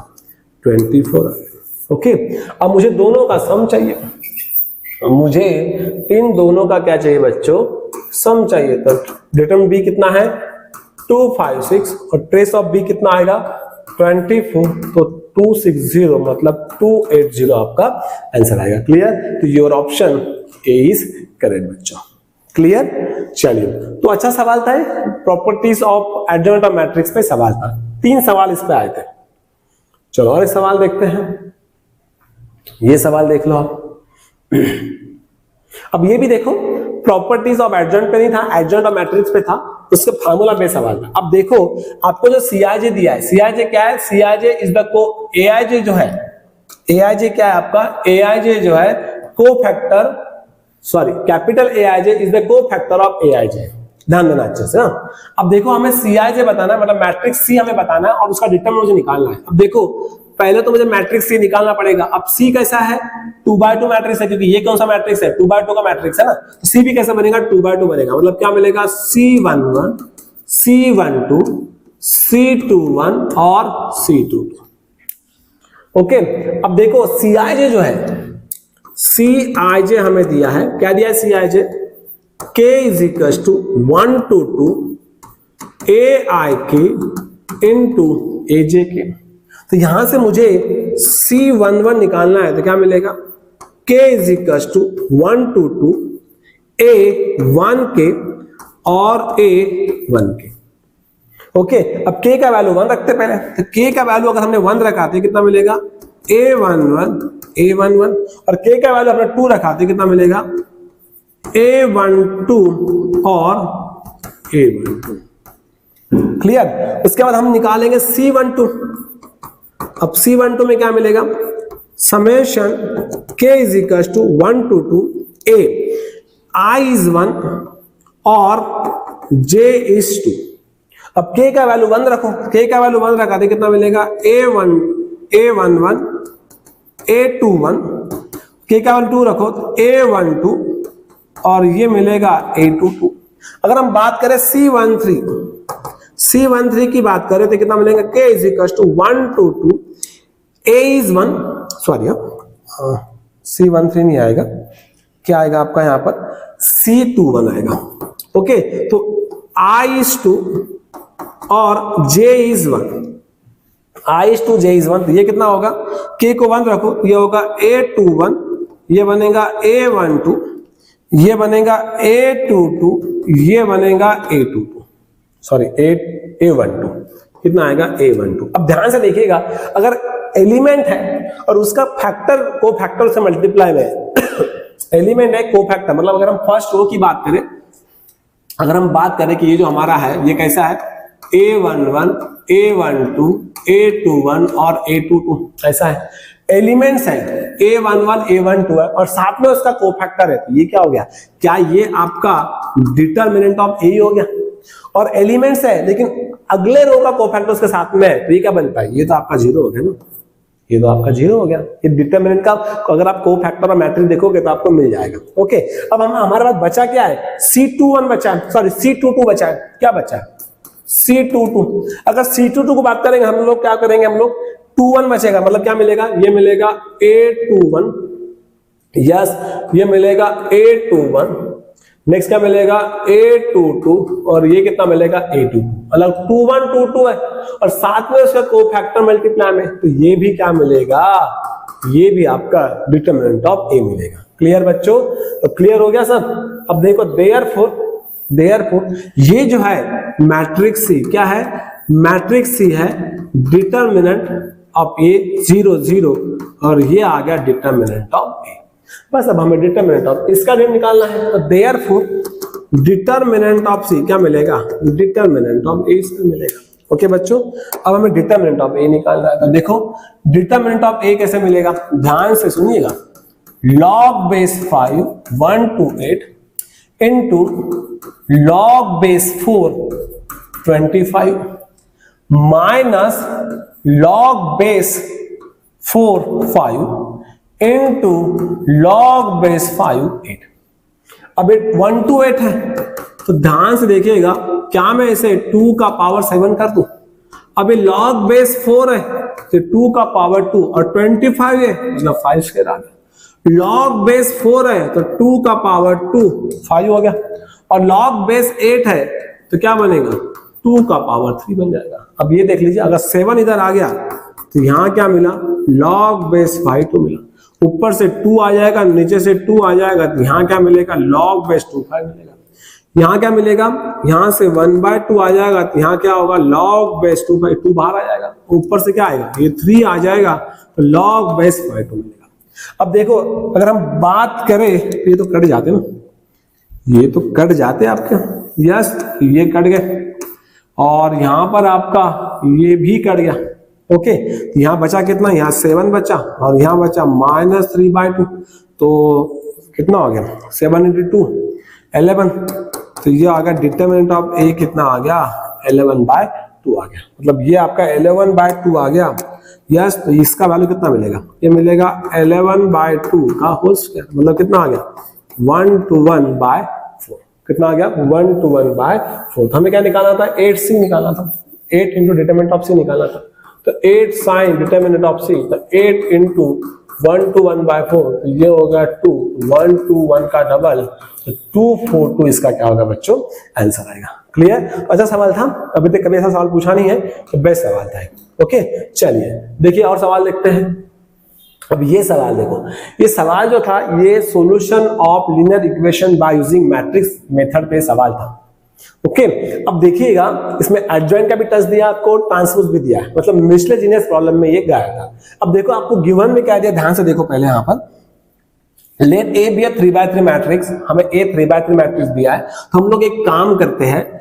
24 आ गया। ओके, अब मुझे दोनों का सम चाहिए, मुझे इन दोनों का क्या चाहिए बच्चों सम चाहिए। तो डिटरमिनेंट b कितना है 2 5 6 और ट्रेस ऑफ b कितना आएगा 24, तो 260 मतलब 280 आपका आंसर आएगा। क्लियर, तो your option A is correct बच्चों। क्लियर, चलिए तो अच्छा सवाल था, properties of adjoint of matrix पे सवाल था, 3 सवाल इस पे आए थे। चलो और एक सवाल देखते हैं, ये सवाल देख लो आप। अब ये भी देखो, प्रॉपर्टीज ऑफ एडजॉइंट पे नहीं था, एडजॉइंट ऑफ मैट्रिक्स पे था, उसके फार्मूला बेस्ड सवाल था। अब देखो आपको जो Cij दिया है, Cij क्या है, Cij इज द को, Aij जो है, Aij क्या है आपका, Aij जो है cofactor, sorry capital Aij is the cofactor of Aij, ध्यान देना अच्छे से। अब देखो हमें Cij बताना है, मतलब मैट्रिक्स C हमें बताना है और उसका डिटरमिनेंट मुझे निकालना है। अब देखो पहले तो मुझे मैट्रिक्स C निकालना पड़ेगा। अब C कैसा है 2x2 मैट्रिक्स है, क्योंकि ये कौन सा मैट्रिक्स है 2x2 का मैट्रिक्स है ना, तो C भी कैसा बनेगा 2x2 बनेगा। मतलब क्या मिलेगा C11 C12 C21 और C22। ओके, अब देखो Cij जो है, Cij हमें दिया है, क्या दिया है Cij, K is equals to 1 to 2 Aik into Ajk। तो यहां से मुझे C11 निकालना है, तो क्या मिलेगा K is equals to 1 to 2 A1k और A1k। ओके, अब K का वैल्यू 1 रखते पहले, तो K का वैल्यू अगर हमने 1 रखा तो कितना मिलेगा A11 और K का वैल्यू हमने 2 रखा तो कितना मिलेगा A12 और A12। क्लियर, उसके बाद हम निकालेंगे C12। अब C12 में क्या मिलेगा, summation K is equal to 1 to 2 A, I is 1 और J is 2। अब K का वैल्यू 1 रखो, K का वैल्यू 1 रखा तो कितना मिलेगा A11 A21, K का वैल्यू 2 रखो तो A12 और ये मिलेगा A22। अगर हम बात करें C13 की बात करें तो कितना मिलेगा K is equal to 1 to 2 A is 1, sorry C13 नहीं आएगा, क्या आएगा आपका यहाँ पर C21 आएगा। ओके, तो I is 2 और J is 1, I is 2 J is 1, तो ये कितना होगा, K को 1 रखो ये होगा A21, ये बनेगा A12, ये बनेगा A22, ये बनेगा A22, सॉरी A12, कितना आएगा A12। अब ध्यान से देखिएगा, अगर एलिमेंट है और उसका फैक्टर को फैक्टर से मल्टीप्लाई में एलिमेंट है को फैक्टर, मतलब अगर हम फर्स्ट रो की बात करें, अगर हम बात करें कि ये जो हमारा है ये कैसा है A11 A12 A21 और A22, ऐसा है एलिमेंट्स है A11 A12 है और साथ में उसका कोफैक्टर है, तो ये क्या हो गया, क्या ये आपका डिटरमिनेंट ऑफ ए हो गया। और एलिमेंट्स है लेकिन अगले रो का कोफैक्टर उसके साथ में है, तो ये क्या बनता है, ये तो आपका 0 हो गया ना, ये तो आपका 0 हो गया। ये डिटरमिनेंट का अगर आप कोफैक्टर और मैट्रिक्स देखोगे तो आपको मिल जाएगा। ओके, अब हम हमारे पास बचा क्या है, C21 बचा है, सॉरी C22 बचा है, क्या बचा है C22। अगर C22 को बात करेंगे हम लोग, क्या करेंगे हम लोग 21 बचेगा, मतलब क्या मिलेगा, ये मिलेगा A21, यस ये मिलेगा A21, नेक्स्ट क्या मिलेगा A22 और ये कितना मिलेगा A22, मतलब 2122 है और साथ में उसका कोफैक्टर मल्टीप्लाई में, तो ये भी क्या मिलेगा, ये भी आपका डिटरमिनेंट ऑफ ए मिलेगा। क्लियर बच्चों, तो क्लियर हो गया सब। अब देखो देयरफॉर ये जो है मैट्रिक्स सी क्या है, मैट्रिक्स सी है डिटरमिनेंट ऑफ ए 0 0 और ये आ गया डिटरमिनेंट ऑफ ए। बस अब हमें डिटरमिनेंट ऑफ इसका भी निकालना है, तो देयरफॉर डिटरमिनेंट ऑफ सी क्या मिलेगा, डिटरमिनेंट ऑफ ए इसका मिलेगा। ओके बच्चों, अब हमें डिटरमिनेंट ऑफ ए निकालना है, तो देखो डिटरमिनेंट ऑफ ए कैसे मिलेगा, ध्यान से सुनिएगा। log base 5 128 into log base 4 25 minus log base 4 5 into log base 5 8। अब 1 to 8 है तो ध्यान से देखिएगा, क्या मैं इसे 2 का पावर 7 कर दूं? अभी log base 4 है तो 2 का पावर 2 और 25 है मतलब 5 स्क्वायर आ गया। log base 4 है तो 2 का पावर 2 5 हो गया, और log base 8 है तो क्या बनेगा? 2 का पावर 3 बन जाएगा। अब ये देख लीजिए, अगर 7 इधर आ गया तो यहां क्या मिला? log base 5 तो मिला, ऊपर से 2 आ जाएगा, नीचे से 2 आ जाएगा तो यहां क्या मिलेगा? log base 2 5 मिलेगा। यहां क्या मिलेगा? यहां से 1/2 आ जाएगा तो यहां क्या होगा? log base 2 5, 2 बाहर आ जाएगा, ऊपर से क्या आएगा? ये 3 आ जाएगा तो log base 5 तो मिलेगा। अब देखो, अगर हम बात करें तो ये तो कट जाते ना, ये तो कट जाते आपके, यस ये कट गए, और यहां पर आपका ये भी कट गया। ओके, तो यहां बचा कितना? यहां 7 बचा और यहां बचा -3/2, तो कितना हो गया? 7 × 2 11, तो ये आ गया डिटरमिनेंट ऑफ ए कितना आ गया? 11/2 आ गया, मतलब ये आपका 11/2 आ गया। यस, तो इसका वैल्यू कितना मिलेगा? ये मिलेगा 11/2 का होल स्क्वायर, मतलब कितना आ गया? 1/4। कितना आ गया? 1/4। तो हमें क्या निकालना था? 8c निकालना था, 8 इंटू डिटरमिनेंट ऑफ सी निकालना था, तो 8 sin डिटरमिनेंट ऑफ सी, तो 8 इंटू 1/4, तो ये होगा 2, 1 to 1 का डबल, तो 242 इसका क्या होगा बच्चों? आंसर आएगा। क्लियर? अच्छा सवाल था, अभी तक कभी ऐसा सवाल पूछा नहीं है, तो बेस्ट सवाल था। ओके, चलिए देखिए और सवाल देखते हैं। अब ये सवाल देखो, ये सवाल जो था ये solution of linear equation by using matrix method पे सवाल था। ओके, अब देखिएगा इसमें एडजॉइंट का भी टच दिया आपको, ट्रांसपोज भी दिया है, मतलब मिसलेनियस प्रॉब्लम में ये गाया था। अब देखो आपको गिवन में क्या दिया, ध्यान से देखो पहले यहां पर, let A be a 3x3 matrix, हमें ए 3x3 मैट्रिक्स दिया है, तो हम लोग एक काम करते हैं,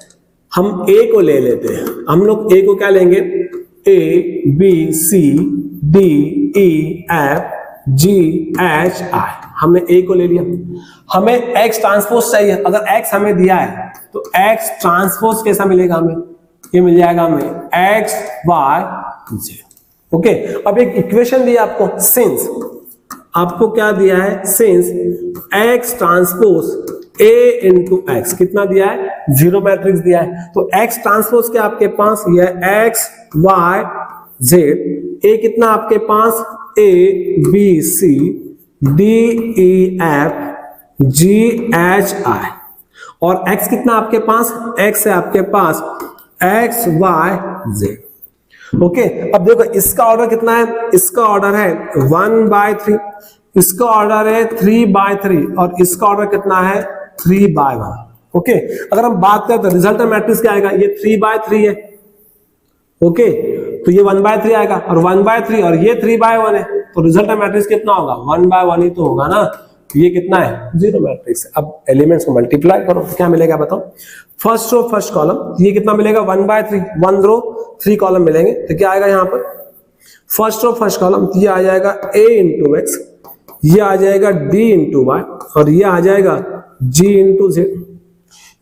हम ए को ले लेते हैं। हम लोग ए को क्या लेंगे? A B C D E F G H I, हमने ए को ले लिया। हमें एक्स ट्रांसपोज चाहिए, अगर एक्स हमें दिया है तो एक्स ट्रांसपोज कैसा मिलेगा हमें? ये मिल जाएगा हमें एक्स वाई जेड। ओके, अब एक इक्वेशन दिया आपको, सिंस, आपको क्या दिया है? Since x transpose A into x, कितना दिया है? 0 मैट्रिक्स दिया है, तो एक्स ट्रांसपोज क्या आपके पास? ये एक्स वाई जेड, ए कितना आपके पास? A B C D E F G H I, और x कितना आपके पास? x है आपके पास x y z। ओके, अब देखो इसका ऑर्डर कितना है? इसका ऑर्डर है 1/3, इसका ऑर्डर है 3/3, और इसका ऑर्डर कितना है? 3/1। ओके, अगर हम बात करें तो रिजल्टेंट मैट्रिक्स क्या आएगा? ये 3/3 है। ओके, तो ये 1/3 आएगा, और 1/3 और ये 3/1 है, तो रिजल्टेंट मैट्रिक्स कितना होगा? 1/1 ही तो होगा ना। ये कितना है? 0 मैट्रिक्स। अब एलिमेंट्स को मल्टीप्लाई करो तो क्या मिलेगा बताओ? फर्स्ट रो फर्स्ट कॉलम, ये कितना मिलेगा? 1/3, 1 रो 3 कॉलम मिलेंगे, तो क्या आएगा यहाँ पर? फर्स्ट रो फर्स्ट कॉलम, ये आ जाएगा a इंटू एक्स, ये आ जाएगा d इंटू वाई, और ये आ जाएगा g इंटू जेड।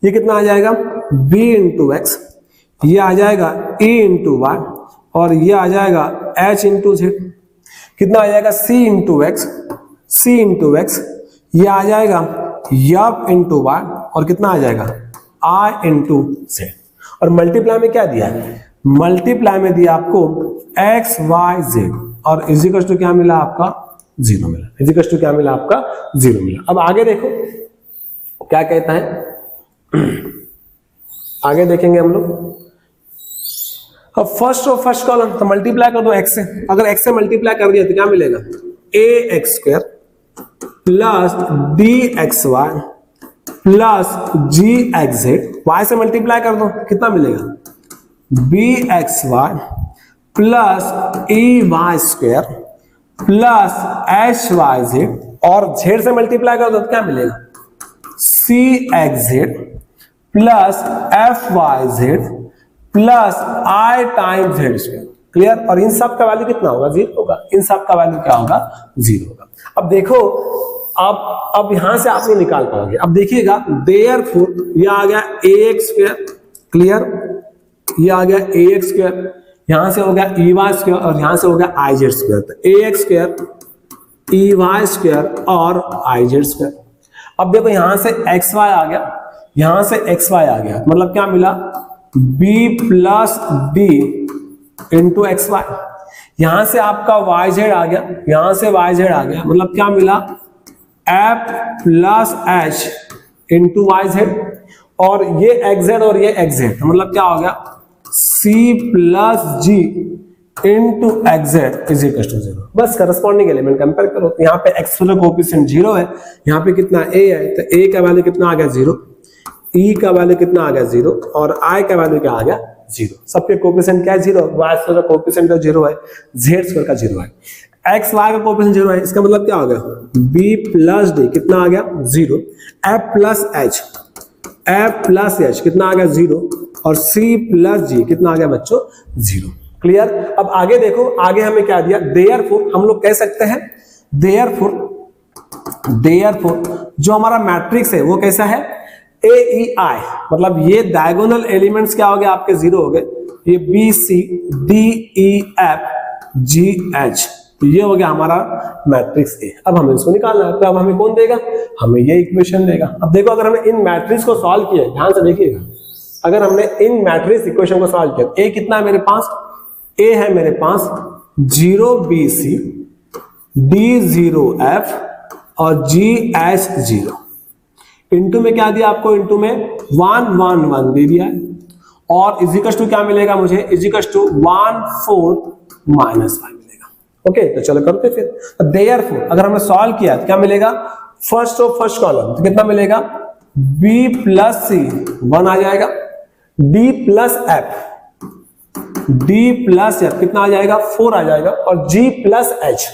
ये कितना आ जाएगा? b इंटू एक्स, ये आ जाएगा e इंटू वाई, और ये आ जाएगा h इंटू जेड। कितना आ जाएगा? c into x, c into x, ये आ जाएगा यप इंटू वाई, और कितना आ जाएगा? i into Z. और मल्टीप्लाई में क्या दिया है? मल्टीप्लाई में दिया आपको x y z, और इजिकल्स टू क्या मिला आपका? 0 मिला। इजिकल्स टू क्या मिला आपका? 0 मिला। अब आगे देखो क्या कहता है, आगे देखेंगे हम लोग। अब फर्स्ट और फर्स्ट कॉलम तो मल्टीप्लाई कर दो x से, अगर x से मल्टीप्लाई कर दिया तो क्या मिलेगा? ax² plus dxy plus gxz, y से मल्टीप्लाई कर दो कितना मिलेगा? bxy plus ey² plus hyz, और z से मल्टीप्लाई कर दो तो क्या मिलेगा? cxz plus fyz plus i time z²। Clear. और इन सब का वैल्यू कितना होगा, 0 होगा। इन सब का वैल्यू क्या होगा, 0 होगा। अब देखो, अब यहां से आप लोग निकाल पाओगे। अब देखिएगा, देयरफॉर ये आ गया ax स्क्वायर, क्लियर, ये आ गया ax स्क्वायर, यहां से हो गया ey स्क्वायर और यहां से हो गया iz स्क्वायर। तो ax स्क्वायर, ey स्क्वायर और iz स्क्वायर। अब देखो यहां से xy आ गया, यहां से xy आ गया, मतलब क्या मिला, b plus d into X Y. यहां से आपका yz आ गया, यहां से yz आ गया, मतलब क्या मिला, f plus h into yz। और ये xz और ये xz, मतलब क्या हो गया, c plus g into xz is equal to 0। बस करस्पॉन्डिंग एलिमेंट कंपेयर करो। तो यहाँ पे x वाला कोएफिशिएंट 0 है, यहाँ पे कितना a है, तो a का वैल्यू कितना आ गया 0, e का वैल्यू कितना आ गया 0 और i का वैल्यू क्या आ गया 0। सबके कोएफिशिएंट क्या है 0, y स्क्वायर का कोएफिशिएंट का 0 है, z स्क्वायर का 0 है, x y का कोएफिशिएंट 0 है। इसका मतलब क्या हो गया, b प्लस d कितना आ गया 0, f प्लस h कितना आ गया 0 और c प्लस g कितना आ गया बच्चों 0। क्लियर। अब आगे देखो, आगे हमें क्या दिया, देयरफॉर हम लोग कह सकते हैं, देयरफॉर जो हमारा मैट्रिक्स है वो कैसा है, AEI, मतलब ये डायगोनल एलिमेंट्स क्या हो गए आपके 0 हो गए, ये B C D E F G H, तो ये हो गया हमारा मैट्रिक्स A। अब हमें इसको निकालना है, तो अब हमें कौन देगा, हमें ये इक्वेशन देगा। अब देखो, अगर हमने इन मैट्रिक्स को सॉल्व किया, ध्यान से देखिएगा, अगर हमने इन मैट्रिक्स इक्वेशन को सॉल्व किया, A कितना है मेरे पास, A है मेरे पास 0BC D0F और GH0, इंटू में क्या दिया आपको, इंटू में 1 1 1 दे दिया है, और इजिकल्स टू क्या मिलेगा मुझे, इजिकल्स टू 1 4 माइनस 5 मिलेगा। ओके, तो चलो करते फिर। देयरफॉर अगर हमने सॉल्व किया तो क्या मिलेगा, फर्स्ट ऑफ फर्स्ट कॉलम, तो कितना मिलेगा, b प्लस c 1 आ जाएगा, d प्लस f कितना आ जाएगा 4 आ जाएगा, और g प्लस h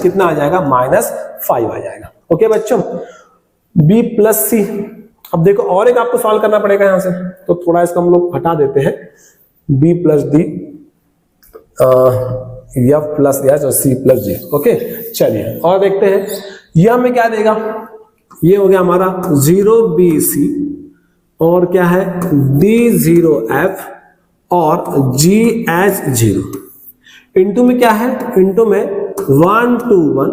कितना आ जाएगा -5 आ जाएगा। ओके बच्चों, b प्लस c। अब देखो और एक आपको सॉल्व करना पड़ेगा यहां से, तो थोड़ा इसको हम लोग हटा देते हैं, b plus d, f plus h और c प्लस g। ओके चलिए और देखते हैं, यह हमें क्या देगा, ये हो गया हमारा 0bc और क्या है d0f और gh0, इंटू में क्या है, इंटू में 1 2 1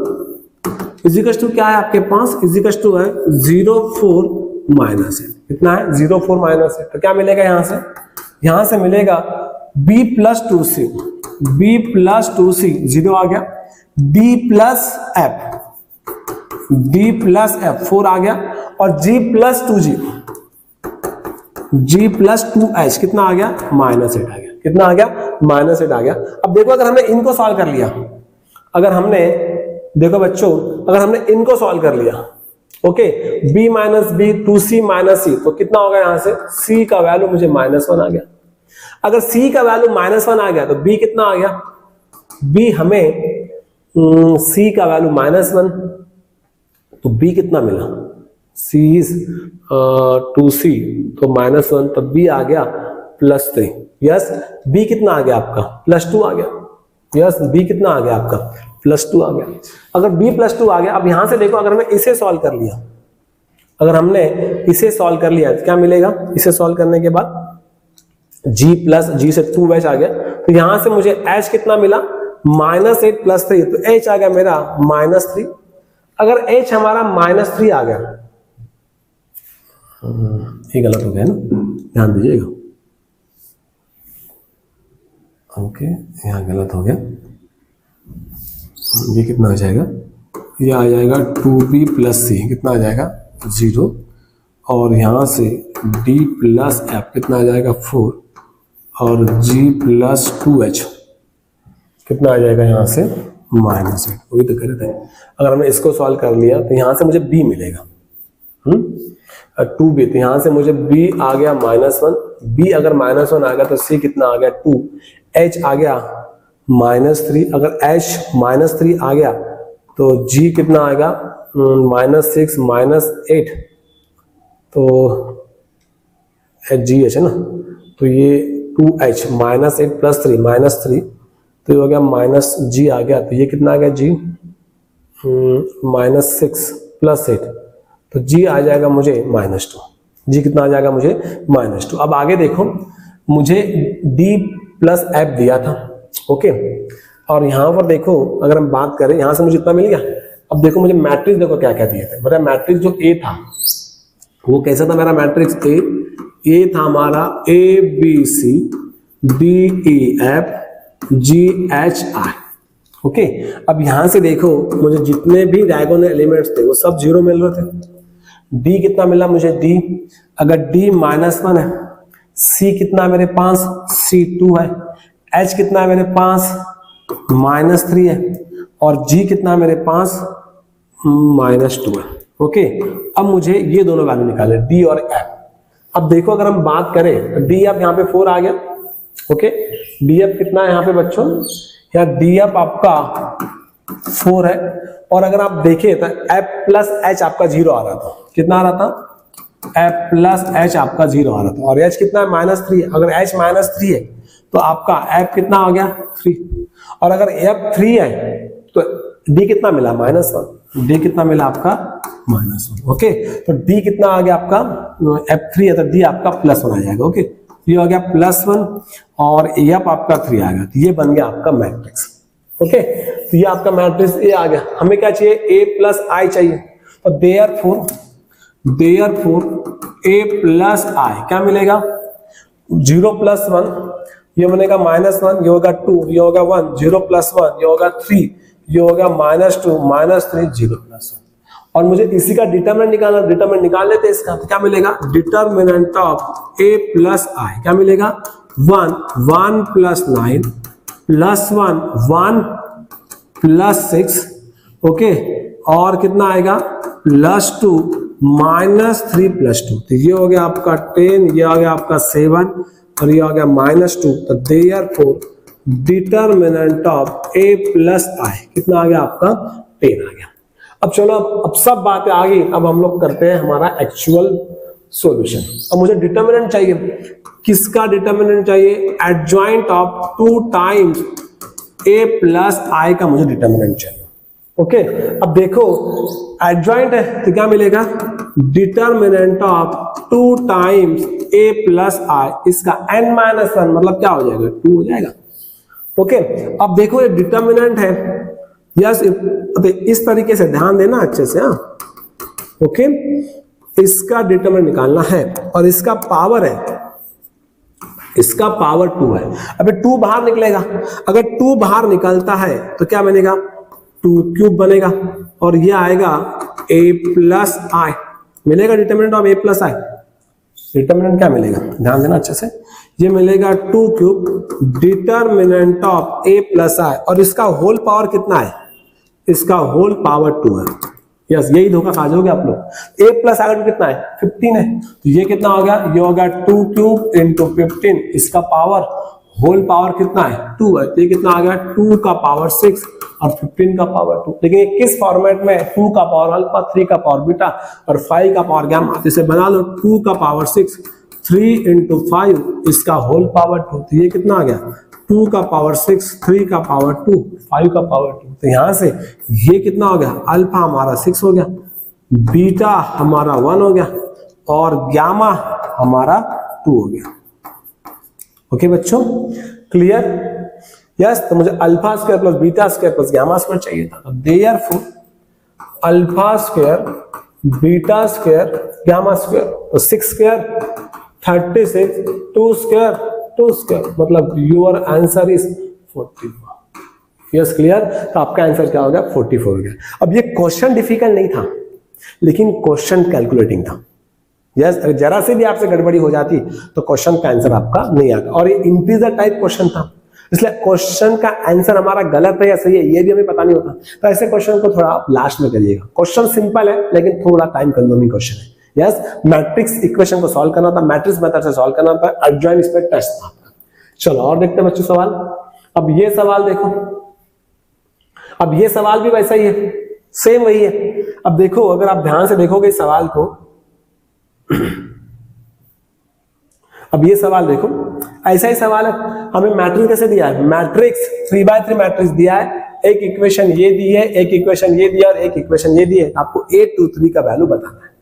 इजिकल्स टू क्या है आपके पास, इजिकल्स टू है 0 4 माइनस है, कितना है 0 4 माइनस है। तो क्या मिलेगा यहां से मिलेगा b प्लस 2c 0 आ गया, d प्लस f 4 आ गया, और g प्लस 2h कितना आ गया -8 आ गया, कितना आ गया -8 आ गया। अब देखो, अगर हमने इनको सॉल्व कर लिया, अगर हमने देखो बच्चों, अगर हमने इनको सॉल्व कर लिया, okay, b minus B 2c minus C, तो कितना होगा, यहां से c का वैल्यू मुझे -1 आ गया। अगर c का वैल्यू -1 आ गया तो b कितना आ गया, b हमें c का वैल्यू -1, तो b कितना मिला, c इज 2c तो -1, तो b आ गया +3। यस, b कितना आ गया आपका +2 आ गया। यस, b कितना आ गया आपका +2 आ गया। अगर b +2 आ गया, अब यहां से देखो, अगर हमने इसे सॉल्व कर लिया, अगर हमने इसे सॉल्व कर लिया तो क्या मिलेगा, इसे सॉल्व करने के बाद g प्लस g से 2h आ गया, तो यहां से मुझे h कितना मिला -8 + 3, तो h आ गया मेरा -3। अगर h हमारा -3 आ गया, ये गलत हो गया ना, ध्यान दीजिएगा, ओके यहाँ गलत हो गया, ये कितना आ जाएगा, ये आ जाएगा 2b + c कितना आ जाएगा 0, और यहाँ से d + f कितना आ जाएगा 4, और g + 2h कितना आ जाएगा यहाँ से -8, वही तो करे थे। अगर हमने इसको सॉल्व कर लिया तो यहाँ से मुझे b मिलेगा 2b, तो यहाँ से मुझे b आ गया -1, b अगर -1 आ गया तो c कितना आ गया 2, h आ गया -3, अगर h -3 आ गया तो g कितना आएगा -6 -8, तो gh है ना, तो ये 2h माइनस 8 प्लस 3 माइनस 3, तो ये हो गया माइनस जी आ गया, तो ये कितना आ गया जी माइनस 6 प्लस 8, तो जी आ जाएगा मुझे -2, जी कितना आ जाएगा मुझे -2। अब आगे देखो, मुझे d प्लस एफ दिया था, ओके, और यहाँ पर देखो अगर हम बात करें यहाँ से मुझे इतना मिल गया। अब देखो मुझे मैट्रिक्स देखो क्या क्या दिए थे, मेरा मैट्रिक्स जो ए था वो कैसा था, मेरा मैट्रिक्स ए था हमारा ABC DEF GHI, ओके। अब यहां से देखो मुझे जितने भी डायगोनल एलिमेंट्स थे वो सब 0 मिल रहे थे। डी कितना मिला मुझे, डी अगर डी -1 है, सी कितना मेरे पास C2 है, एच कितना है मेरे पास -3 है, और जी कितना मेरे पास -2 है, ओके। अब मुझे ये दोनों वैल्यू निकाले डी और एफ। अब देखो अगर हम बात करें तो डी एफ यहाँ पे 4 आ गया, ओके। डी एफ कितना है यहाँ पे बच्चों, यहाँ डी एफ आपका 4 है, और अगर आप देखें तो एफ प्लस एच आपका 0 आ रहा था, कितना आ रहा था, एफ प्लस एच आपका 0 आ रहा था, और एच कितना है -3 है। अगर एच -3 है तो आपका एफ कितना हो गया 3, और अगर एफ 3 है तो डी कितना मिला -1, डी कितना मिला आपका -1, ओके। तो डी कितना आ गया आपका, F3 है तो डी आपका +1 आ जाएगा, ओके। ये हो गया +1 और एफ आपका 3 आ गया, तो ये बन गया आपका मैट्रिक्स, ओके। तो ये आपका मैट्रिक्स ए आ गया। हमें क्या चाहिए, ए प्लस आई चाहिए, तो देयरफॉर ए प्लस आई क्या मिलेगा, 0 + 1, ये बनेगा -1, ये होगा 2, ये होगा 1, 0 + 1, ये होगा 3, ये हो गया -2 -3 0 + 1। और मुझे इसी का डिटरमिनेंट निकालना, डिटरमिनेंट निकाल लेते हैं इसका, तो क्या मिलेगा, डिटरमिनेंट ऑफ ए प्लस आई क्या मिलेगा, 1 1 + 9 +1 1 + 6, ओके, और कितना आएगा +2 -3 + 2, तो ये हो गया आपका 10, ये आ गया आपका 7, और ये आ गया -2, तो therefore determinant of A plus I कितना आ गया आपका 10 आ गया। अब चलो अब सब बातें आ गई, अब हम लोग करते हैं हमारा एक्चुअल सॉल्यूशन। अब मुझे डिटरमिनेंट चाहिए, किसका डिटरमिनेंट चाहिए, adjoint of 2 times A plus I का मुझे डिटरमिनेंट चाहिए, ओके। अब देखो एडजॉइंट है तो क्या मिलेगा, determinant of 2 times A plus I, इसका n-1 मतलब क्या हो जाएगा 2 हो जाएगा, ओके। अब देखो ये डिटरमिनेंट है, यस, इस तरीके से ध्यान देना अच्छे से, हाँ, ओके। इसका डिटरमिनेंट निकालना है और इसका पावर है, इसका पावर 2 है। अबे 2 बाहर निकलेगा, अगर 2 बाहर निकलता है तो क्या बनेगा 2³ बनेगा, और ये आएगा a प्लस आई, मिलेगा determinant of a plus I. Determinant क्या मिलेगा, ध्यान देना अच्छे से, ये मिलेगा 2³ डिटरमिनेंट ऑफ a प्लस आई, और इसका होल पावर कितना है, इसका होल पावर 2 है। यस, यही धोखा खा जाओगे आप लोग। a प्लस आई कितना है 15 है, तो ये कितना हो गया, ये होगा 2³ × 15, इसका पावर होल पावर कितना है 2 है, तो ये कितना आ गया 2 का पावर 6 और 15 का पावर 2। लेकिन ये किस फॉर्मेट में, 2 का पावर अल्फा, 3 का पावर बीटा और 5 का पावर गामा, इसे बना लो 2 का पावर 6, 3 × 5, इसका होल पावर 2, तो ये कितना आ गया 2 का पावर 6, 3 का पावर 2, 5 का पावर 2। तो यहां से ये कितना हो गया, अल्फा हमारा 6 हो गया, बीटा हमारा 1 हो गया, और गामा हमारा 2 हो गया। ओके बच्चों, क्लियर? यस, तो मुझे alpha square plus beta square plus gamma square चाहिए था, तो therefore alpha square beta square gamma square, तो 6 स्क्वायर 36, 2 स्क्वायर 2 स्क्वायर, मतलब your answer is 44। Yes, clear? तो आपका आंसर क्या हो गया 44 हो गया। अब ये क्वेश्चन डिफिकल्ट नहीं था, लेकिन क्वेश्चन कैलकुलेटिंग था। यस, अगर जरा से भी आपसे गड़बड़ी हो जाती तो क्वेश्चन का आंसर आपका नहीं आता, और ये इंटीजर टाइप क्वेश्चन था, इसलिए क्वेश्चन का आंसर हमारा गलत है या सही है ये भी हमें पता नहीं होता। तो ऐसे क्वेश्चन को थोड़ा आप लास्ट में करिएगा। क्वेश्चन सिंपल है लेकिन थोड़ा टाइम कंज्यूमिंग क्वेश्चन है। यस, मैट्रिक्स इक्वेशन को सॉल्व करना था, मैट्रिक्स मेथड से सॉल्व करना था, एडजॉइंट इसमें टेस्ट था। चलो और देखते हैं बच्चों सवाल। अब ये सवाल देखो, अब ये सवाल भी वैसा ही है, सेम वही है। अब देखो, अगर आप ध्यान से देखोगे इस सवाल को, अब ये सवाल देखो, ऐसा ही सवाल है, हमें मैट्रिक्स कैसे दिया है, मैट्रिक्स 3x3 मैट्रिक्स दिया है, एक इक्वेशन ये दी है, एक इक्वेशन ये दिया और एक इक्वेशन ये दी है, आपको 8 2 3 का वैल्यू बताना है।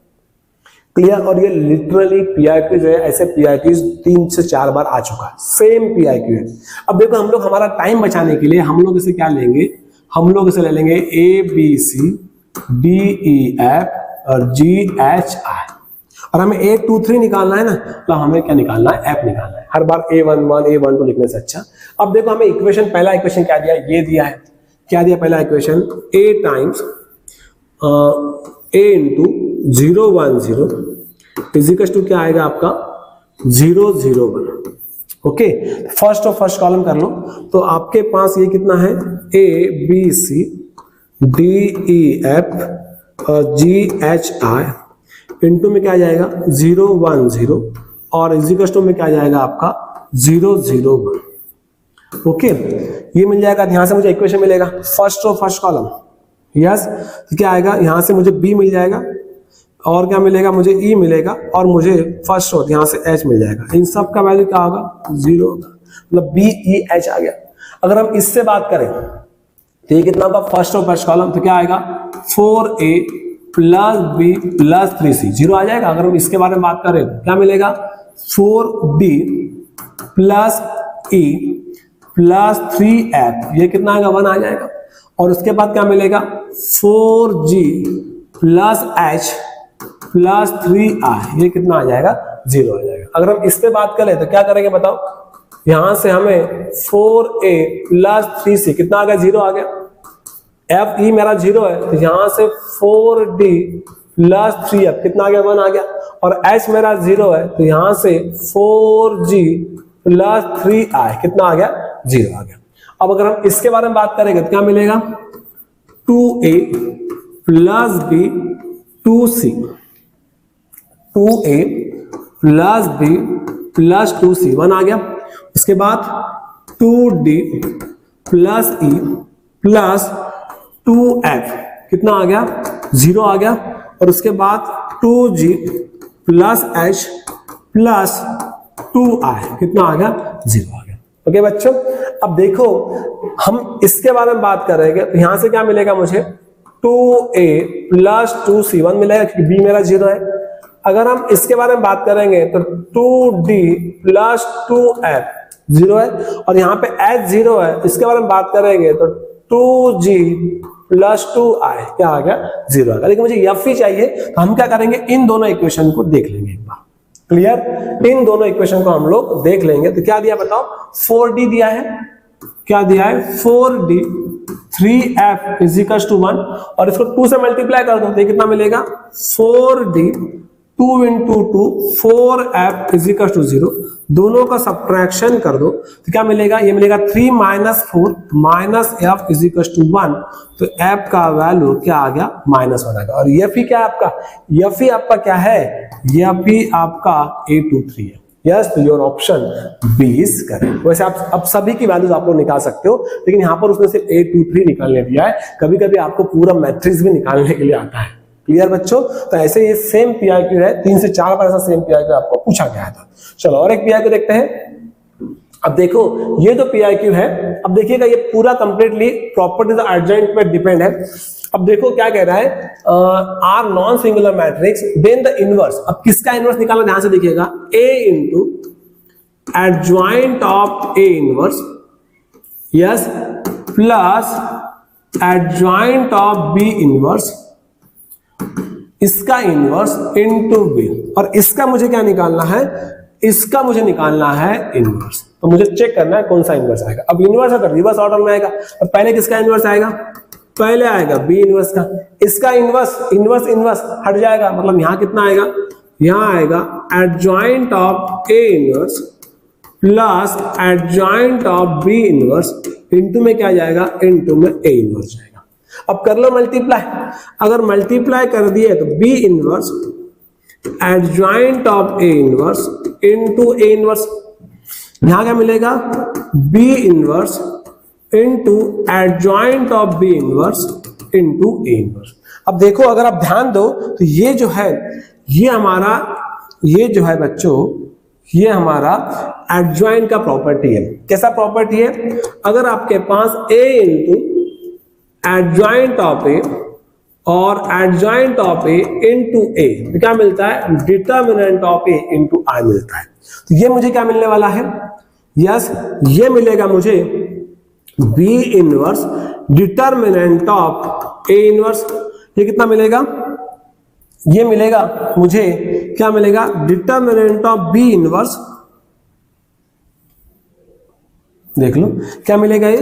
क्लियर? और ये लिटरली पीआईक्यू जो है, ऐसे पीआईक्यू 3 से 4 बार आ चुका है, सेम पीआईक्यू है। अब देखो हम लोग हमारा टाइम बचाने के लिए हम लोग इसे क्या लेंगे, हम लोग इसे ले लेंगे ABC DEF और GHI, और हमें 8 2 3 निकालना है ना, तो हमें क्या निकालना है, F निकालना है। हर बार A11 A12 लिखने से अच्छा। अब देखो हमें इक्वेशन, पहला इक्वेशन क्या दिया, ये दिया है, क्या दिया पहला equation, A times A into 0 1 0 equals to क्या आएगा आपका 0 0 1। ओके, फर्स्ट और फर्स्ट कॉलम कर लो, तो आपके पास ये कितना है, ABC DEF और GHI इंटू में क्या जाएगा 0 1 0 और इजिकल्स टू में क्या जाएगा आपका 0 0 1। ओके, ये मिल जाएगा, यहां से मुझे इक्वेशन मिलेगा फर्स्ट और फर्स्ट कॉलम। यस, तो क्या आएगा, यहां से मुझे B मिल जाएगा और क्या मिलेगा, मुझे E मिलेगा और मुझे फर्स्ट और यहां से H मिल जाएगा। इन सब का वैल्यू क्या होगा, 0 होगा, मतलब BEH आ गया। अगर हम इससे बात करें तो ये कितना होगा, फर्स्ट और फर्स्ट कॉलम, तो क्या आएगा 4A plus B plus 3C, 0 आ जाएगा। अगर हम इसके बारे में बात करें तो क्या मिलेगा, 4D plus E plus 3F, ये कितना आएगा, 1 आ जाएगा। और उसके बाद क्या मिलेगा, 4G plus H plus 3I, ये कितना आ जाएगा, 0 आ जाएगा। अगर हम इस पे बात करें तो क्या करेंगे बताओ, यहां से हमें 4A प्लस 3C कितना आ गया, 0 आ गया। FE मेरा 0 है, तो यहां से 4D प्लस 3F कितना आ गया, 1 आ गया। और H मेरा 0 है, तो यहां से 4G प्लस 3I कितना आ गया, 0 आ गया। अब अगर हम इसके बारे में बात करेंगे तो क्या मिलेगा, 2A plus B 2C, 2A plus B plus 2C 1 आ गया। इसके बाद 2D plus E plus 2F कितना आ गया, 0 आ गया। और उसके बाद 2G plus H plus 2I कितना आ गया, 0 आ गया। ओके बच्चों, अब देखो हम इसके बारे में बात कर रहे हैं, तो यहां से क्या मिलेगा मुझे, 2A प्लस 2C 1 मिलेगा क्योंकि B मेरा 0 है। अगर हम इसके बारे में बात करेंगे तो 2D प्लस 2F 0 है और यहाँ पे H 0 है। इसके बारे में बात करेंगे तो 2G प्लस 2I क्या आ गया, 0 आ गया। लेकिन मुझे F ही चाहिए, तो हम क्या करेंगे, इन दोनों इक्वेशन को देख लेंगे एक बार। क्लियर? इन दोनों इक्वेशन को हम लोग देख लेंगे। तो क्या दिया बताओ, 4D दिया है, क्या दिया है 4D 3F इजिकल्स टू 1 और इसको 2 से मल्टीप्लाई कर दो तो ये कितना मिलेगा, 4D 2 into 2 4F equals to 0। दोनों का सब्ट्रैक्शन कर दो तो क्या मिलेगा, ये मिलेगा 3 minus 4 minus F equals to 1। तो F का वैल्यू क्या आ गया, -1 आ गया। और F ही क्या है आपका, F ही आपका क्या है, F ही आपका 823 है। यस, तो your option B is correct. वैसे आप अब सभी की वैल्यूज आप लोग निकाल सकते हो, लेकिन यहाँ पर उसने सिर्फ 8 2 3 निकालने दिया है। कभी कभी आपको पूरा मैट्रिक्स भी निकालने के लिए आता है। क्लियर बच्चों? तो ऐसे ये सेम पीआईक्यू है, 3 से 4 बार ऐसा सेम पीआईक्यू आपको पूछा गया था। चलो और एक पीआईक्यू देखते हैं। अब देखो ये जो पीआईक्यू है, अब देखिएगा ये पूरा कंप्लीटली प्रॉपर्टीज एडजॉइंट पे डिपेंड है। अब देखो क्या कह रहा है, are non singular matrix then the inverse. अब किसका इनवर्स निकालना, ध्यान से देखिएगा, A into adjoint of A inverse, yes, plus adjoint of B inverse, इसका इनवर्स इनटू B। और इसका मुझे क्या निकालना है, इसका मुझे निकालना है इनवर्स। तो मुझे चेक करना है कौन सा इनवर्स आएगा। अब इनवर्स अगर रिवर्स ऑर्डर में आएगा तो पहले किसका इनवर्स आएगा, पहले आएगा B इनवर्स का। इसका इनवर्स इनवर्स इनवर्स हट जाएगा, मतलब यहां कितना आएगा, यहां आएगा adjoint of A inverse plus adjoint of B inverse into में क्या जाएगा, इनटू में A इनवर्स जाएगा। अब कर लो मल्टीप्लाई। अगर मल्टीप्लाई कर दिए तो B inverse adjoint of A inverse into A inverse, यहां क्या मिलेगा, B inverse into adjoint of B inverse into A inverse. अब देखो अगर आप ध्यान दो तो ये जो है, ये हमारा, ये जो है बच्चों, ये हमारा एडजॉइंट का प्रॉपर्टी है। कैसा प्रॉपर्टी है? अगर आपके पास a इंटू एडजॉइंट ऑफ ए और एडजॉइंट ऑफ ए इंटू ए, क्या मिलता है? डिटर्मिनेंट ऑफ ए इंटू आई मिलता है। तो ये मुझे क्या मिलने वाला है? यस, ये मिलेगा मुझे b inverse determinant of a inverse. ये कितना मिलेगा? ये मिलेगा मुझे, क्या मिलेगा? डिटर्मिनेंट ऑफ b इनवर्स, देख लो क्या मिलेगा, ये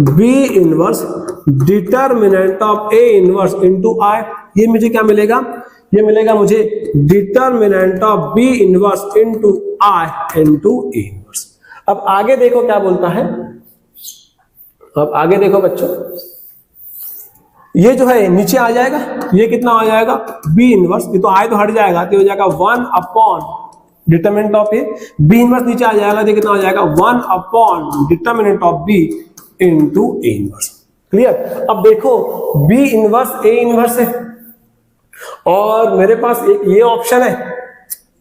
b inverse determinant of a inverse into i। ये मुझे क्या मिलेगा? ये मिलेगा मुझे determinant of b inverse into i into a inverse. अब आगे देखो क्या बोलता है, अब आगे देखो बच्चों, ये जो है नीचे आ जाएगा, ये कितना आ जाएगा? b इनवर्स, ये तो i तो हट जाएगा, तो हो जाएगा 1 upon determinant of A, b inverse नीचे आ जाएगा, तो कितना हो जाएगा? 1 upon determinant of b into a inverse. Clear? अब देखो b इनवर्स a इनवर्स है और मेरे पास एक ये ऑप्शन है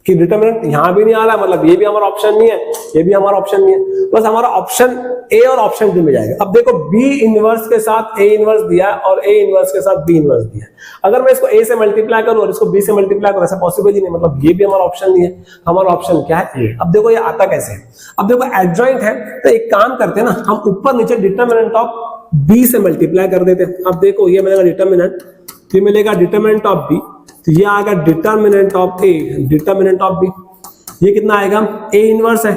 कि डिटर्मिनेंट यहां भी नहीं आ रहा, मतलब ये भी हमारा ऑप्शन नहीं है, ये भी हमारा ऑप्शन नहीं है, बस हमारा ऑप्शन ए और ऑप्शन बी में जाएगा। अब देखो b इनवर्स के साथ a इनवर्स दिया और a इनवर्स के साथ b इनवर्स दिया, अगर मैं इसको a से मल्टीप्लाई करूं और इसको b से मल्टीप्लाई करूं, ऐसा पॉसिबल ही नहीं, मतलब ये भी हमारा ऑप्शन नहीं है, हमारा ऑप्शन क्या है? a। अब देखो ये आता कैसे है? अब देखो एडजॉइंट है, तो एक काम करते हैं ना, हम ऊपर नीचे डिटर्मिनेंट ऑफ b से मल्टीप्लाई कर देते हैं। अब देखो ये मिलेगा डिटर्मिनेंट, ये मिलेगा डिटर्मिनेंट ऑफ b, तो ये आएगा determinant of a determinant of b। ये कितना आएगा? a इनवर्स है,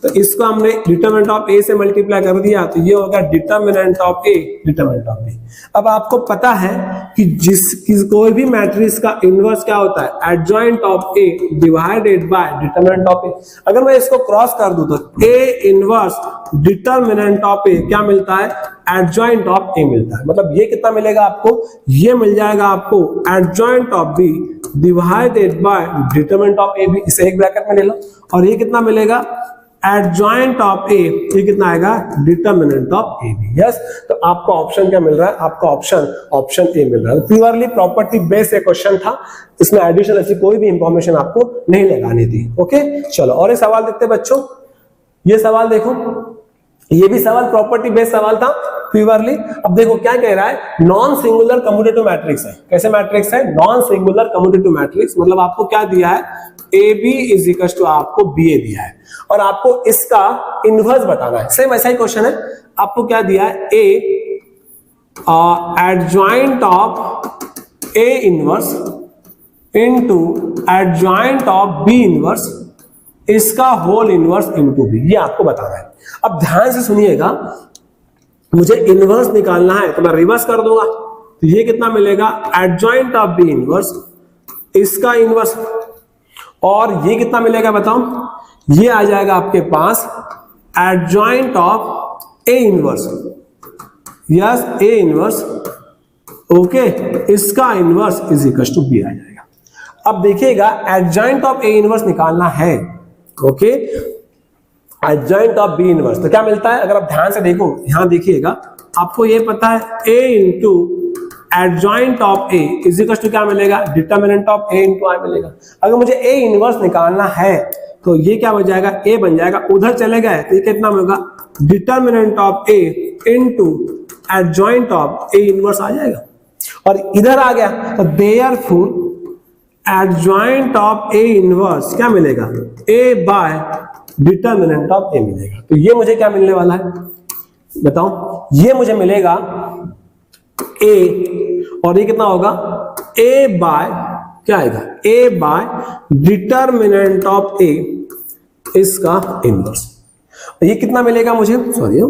तो इसको हमने डिटर्मिनेंट ऑफ a से मल्टीप्लाई कर दिया, तो ये होगा determinant of a determinant of b। अब आपको पता है कि कोई भी मैट्रिक्स का इनवर्स क्या होता है? Adjoint of a divided by determinant of a। अगर मैं इसको क्रॉस कर दूं तो a inverse determinant of a क्या मिलता है? एडजॉइंट ऑफ a मिलता है। मतलब ये कितना मिलेगा आपको? ये मिल जाएगा आपको adjoint of b divided by determinant of a b। इसे एक ब्रैकेट में ले लो, और ये कितना मिलेगा? एडजॉइंट ऑफ ए, ये कितना आएगा? Determinant of A B. Yes, तो आपको ऑप्शन क्या मिल रहा है? आपका ऑप्शन ए मिल रहा है। प्योरली प्रॉपर्टी बेस्ड क्वेश्चन था, इसमें एडिशनल ऐसी कोई भी इंफॉर्मेशन आपको नहीं लगानी थी। ओके, चलो और एक सवाल देखते हैं बच्चों। ये सवाल देखो, ये भी सवाल प्रॉपर्टी बेस्ड सवाल था प्योरली। अब देखो क्या कह रहा है? नॉन सिंगुलर कम्यूटेटिव मैट्रिक्स है। कैसे मैट्रिक्स है? नॉन सिंगुलर कम्यूटेटिव मैट्रिक्स, मतलब आपको क्या दिया है? A B is equal to आपको बी ए दिया है और आपको इसका इनवर्स बताना है। सेम ऐसा ही क्वेश्चन है, आपको क्या दिया है? A adjoint of A inverse into adjoint of B inverse, इसका होल इनवर्स इनटू बी, ये आपको बताना है। अब ध्यान से सुनिएगा, मुझे इनवर्स निकालना है तो मैं रिवर्स कर दूंगा, तो ये कितना मिलेगा? एडजॉइंट ऑफ बी इनवर्स, इसका इनवर्स, और ये कितना मिलेगा बताओ? ये आ जाएगा आपके पास adjoint of A inverse, yes A inverse, okay, इसका inverse is equal to B आ जाएगा। अब देखिएगा एडजॉइंट ऑफ ए इनवर्स निकालना है, okay, adjoint of B inverse, तो क्या मिलता है? अगर आप ध्यान से देखो, यहां देखिएगा, आपको ये पता है a into adjoint of a is equal to क्या मिलेगा? Determinant of a into I मिलेगा। अगर मुझे a इनवर्स निकालना है तो ये क्या बन जाएगा? a बन जाएगा, उधर चले गए तो ये कितना होगा? Determinant of a into adjoint of a inverse आ जाएगा, और इधर आ गया तो therefore adjoint of a inverse क्या मिलेगा? a by determinant of a मिलेगा। तो ये मुझे क्या मिलने वाला है बताओ? ये मुझे मिलेगा a, और ये कितना होगा? a बाय क्या आएगा? a by determinant of a, इसका इनवर्स। ये कितना मिलेगा मुझे? सॉरी,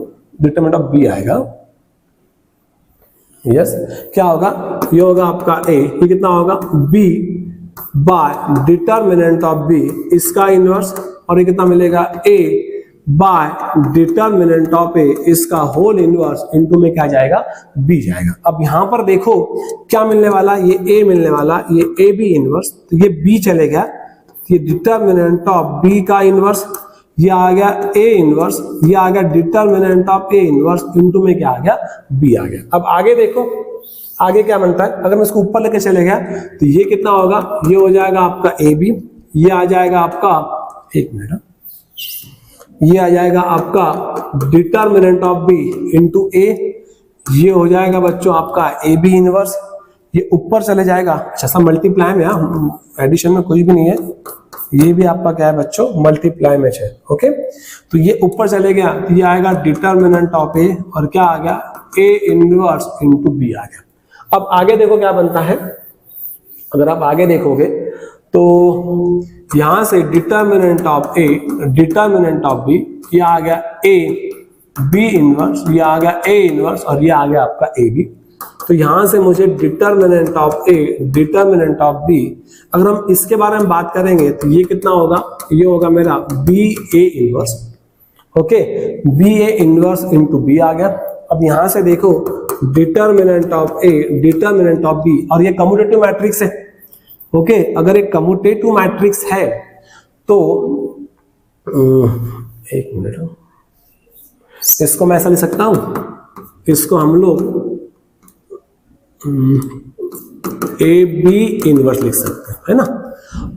डिटर्मिनेंट ऑफ b आएगा, यस, क्या होगा? ये होगा आपका a, ये कितना होगा? b bye determinant of b, इसका इनवर्स, और ये कितना मिलेगा? a by determinant of a, इसका होल इनवर्स इनटू में क्या जाएगा? b जाएगा। अब यहां पर देखो क्या मिलने वाला? ये a मिलने वाला, ये a b इनवर्स, तो ये b चले गया, ये डिटर्मिनेंट ऑफ b का इनवर्स, ये आ गया a इनवर्स, ये आ गया determinant of a inverse into में क्या आ गया? b आ गया। अब आगे देखो, आगे क्या बनता है? अगर मैं इसको ऊपर लेके चले गया तो ये कितना होगा? ये हो जाएगा आपका a b, ये आ जाएगा आपका, एक मिनट, ये आ जाएगा आपका डिटर्मिनेंट ऑफ बी इंटू ए, ये हो जाएगा बच्चों आपका ए बी इनवर्स, ये ऊपर चले जाएगा। अच्छा सब मल्टीप्लाई में, एडिशन में कुछ भी नहीं है, ये भी आपका क्या है बच्चों मल्टीप्लाई में है। ओके, तो ये ऊपर चले गया, तो ये आएगा डिटर्मिनेंट ऑफ ए और क्या आ गया ए इनवर्स इंटू बी आ गया। अब आगे देखो क्या बनता है, अगर आप आगे देखोगे तो यहां से determinant of A determinant of B, ये आ गया ए बी इनवर्स, ये आ गया ए इनवर्स और ये आ गया आपका ए बी। तो यहां से मुझे determinant of A determinant of B, अगर हम इसके बारे में बात करेंगे तो ये कितना होगा, ये होगा मेरा B A inverse. Okay, B A inverse into B आ गया। अब यहां से देखो determinant of A determinant of B, और ये कम्यूटेटिव मैट्रिक्स है। ओके, अगर एक कम्यूटेटिव मैट्रिक्स है तो एक मिनट, इसको मैं ऐसा लिख सकता हूं, इसको हम लोग ए बी इनवर्स लिख सकते हैं, है ना।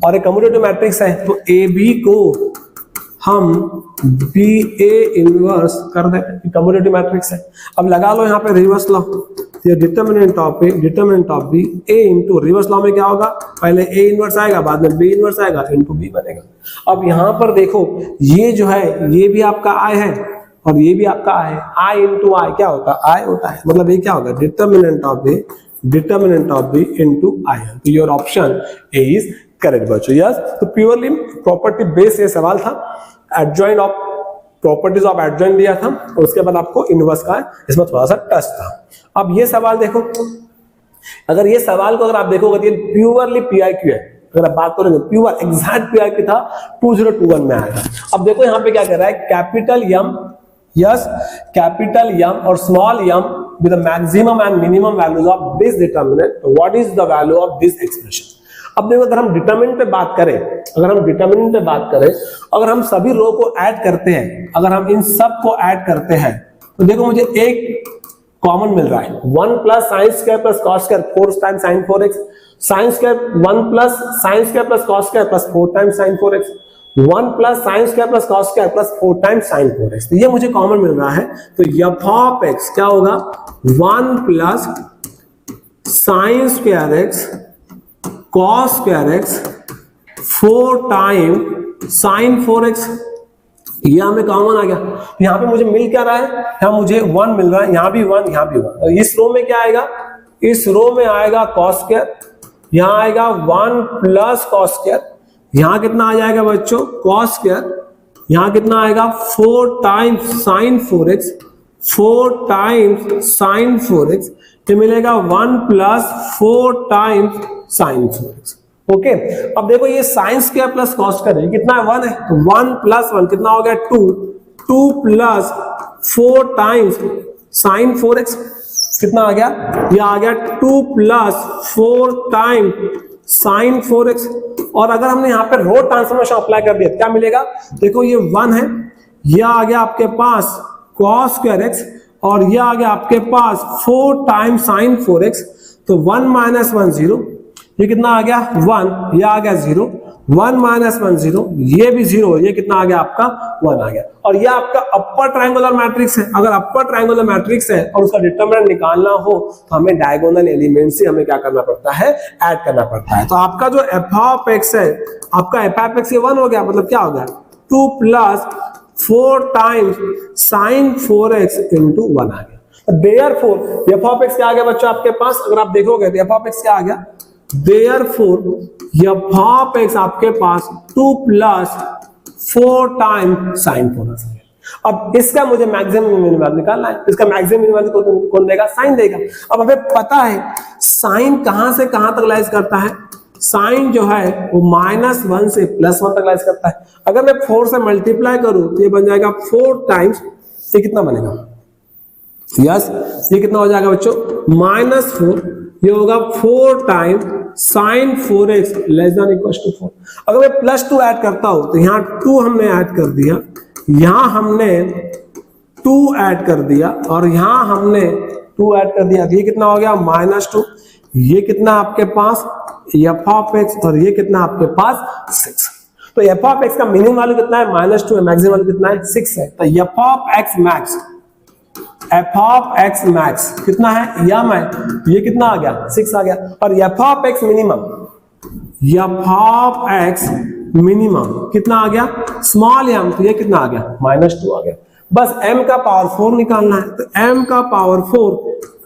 और एक कम्यूटेटिव मैट्रिक्स है तो ए बी को हम बी ए इनवर्स कर दें, कम्यूटेटिव मैट्रिक्स है। अब लगा लो यहाँ पे रिवर्स लॉ, ये determinant of A determinant of B A into reverse law में क्या होगा, पहले ए इनवर्स आएगा बाद में बी इनवर्स आएगा इंटू बी बनेगा। अब यहाँ पर देखो ये जो है ये भी आपका आई है और ये भी आपका आई है, आई इंटू आई क्या होता है आई होता है, मतलब ये क्या होगा determinant of A determinant of B into I. तो your option A is correct बच्चों। यस, तो प्योरली प्रॉपर्टी बेस ये सवाल था, adjoint of properties of adjoint दिया था और उसके बाद आपको इनवर्स का इसमें थोड़ा सा टच था। अब ये सवाल देखो, अगर ये सवाल को अगर आप देखोगे तो ये प्योरली पीआईक्यू है। अगर आप बात करेंगे प्योर एग्जैक्ट पीआईक्यू था 2021 में आएगा। अब देखो यहाँ पे क्या कर रहा है, capital M, yes capital M और small M with the maximum and minimum values of this determinant, what is the value of this expression। अब देखो अगर हम डिटरमिनेंट पे बात करें, अगर हम सभी रो को ऐड करते हैं, अगर हम इन सब को ऐड करते हैं तो देखो मुझे एक कॉमन मिल रहा है 1 plus sine square plus cos square 4 times sign 4x, sine square 1 plus sine square plus cos square plus 4 times sign 4x, 1 plus sine square plus cos square plus 4 times sign 4x। तो ये मुझे common मिल रहा है, तो F of x क्या होगा 1 plus sine square X cos square X 4 time sine 4x। ये हमें कॉमन आ गया, यहाँ पे मुझे मिल क्या रहा है, यहाँ मुझे 1 मिल रहा है, यहाँ भी 1 यहाँ भी 1। इस रो में क्या आएगा, इस रो में आएगा कॉस स्क्वायर, यहाँ आएगा 1 प्लस कॉस स्क्वायर, यहाँ कितना आ जाएगा बच्चों कॉस स्क्वायर, यहाँ कितना आएगा 4 times sign 4x, 4 times sign 4x, ये मिलेगा 1 plus 4 times sign 4x। Okay, अब देखो ये sine square plus cos square है, कितना है 1 है, तो 1 प्लस 1 कितना हो गया 2, 2 प्लस 4 टाइम्स साइन 4x कितना आ गया, ये आ गया 2 प्लस 4 टाइम साइन 4x। और अगर हमने यहाँ पे रो ट्रांसफॉर्मेशन अप्लाई कर दिया क्या मिलेगा, देखो ये 1 है, ये आ गया आपके पास कॉस स्क्वायर x और ये आ गया आपके पास 4 टाइम साइन 4x, तो 1 माइनस 1 0, ये कितना आ गया 1, ये आ गया 0, 1 माइनस 1 0, ये भी 0, ये कितना आ गया आपका 1 आ गया। और ये आपका अपर ट्रायंगुलर मैट्रिक्स है। अगर अपर ट्रायंगुलर मैट्रिक्स है और उसका डिटरमिनेंट निकालना हो तो हमें डायगोनल एलिमेंट से हमें क्या करना पड़ता है, ऐड करना पड़ता है। तो आपका जो एफ ऑफ एक्स है, आपका एफ ऑफ एक्स ये 1 हो गया, मतलब क्या हो गया 2 plus 4 times sign 4x into 1 आ गया। देयरफॉर एफ ऑफ एक्स क्या आ गया बच्चों आपके पास, अगर आप देखोगे तो एफ ऑफ एक्स क्या आ गया, देयरफॉर एफ ऑफ एक्स आपके पास 2 प्लस 4 टाइम साइन 4x आ गया। अब इसका मुझे मैक्सिमम मिनिमम वैल्यू निकालना है, इसका मैक्सिमम मिनिमम वैल्यू कौन देगा, साइन देगा। अब हमें पता है साइन कहां से कहां तक लाइज करता है, साइन जो है वो -1 से +1 तक लाइज करता है। अगर मैं 4 से मल्टीप्लाई करूं तो ये बन जाएगा 4 टाइम्स, ये कितना बनेगा, यस ये कितना हो जाएगा बच्चों -4, ये होगा 4 time sine 4x less than equal to 4। अगर मैं +2 ऐड करता हूं तो यहाँ 2 हमने ऐड कर दिया, यहां हमने 2 ऐड कर दिया और यहां हमने 2 ऐड कर दिया, ये कितना हो गया -2, ये कितना आपके पास एफ ऑफ एक्स और ये कितना आपके पास 6। तो एफ ऑफ एक्स का मिनिमम वैल्यू कितना है -2 है, मैक्सिमम वैल्यू कितना है 6 है। तो F of x max, F of x max कितना है यम है, ये कितना आ गया 6 आ गया। और F of x minimum, F of x minimum कितना आ गया स्मॉल एम, तो ये कितना आ गया -2 आ गया। बस m का पावर 4 निकालना है, तो m का पावर 4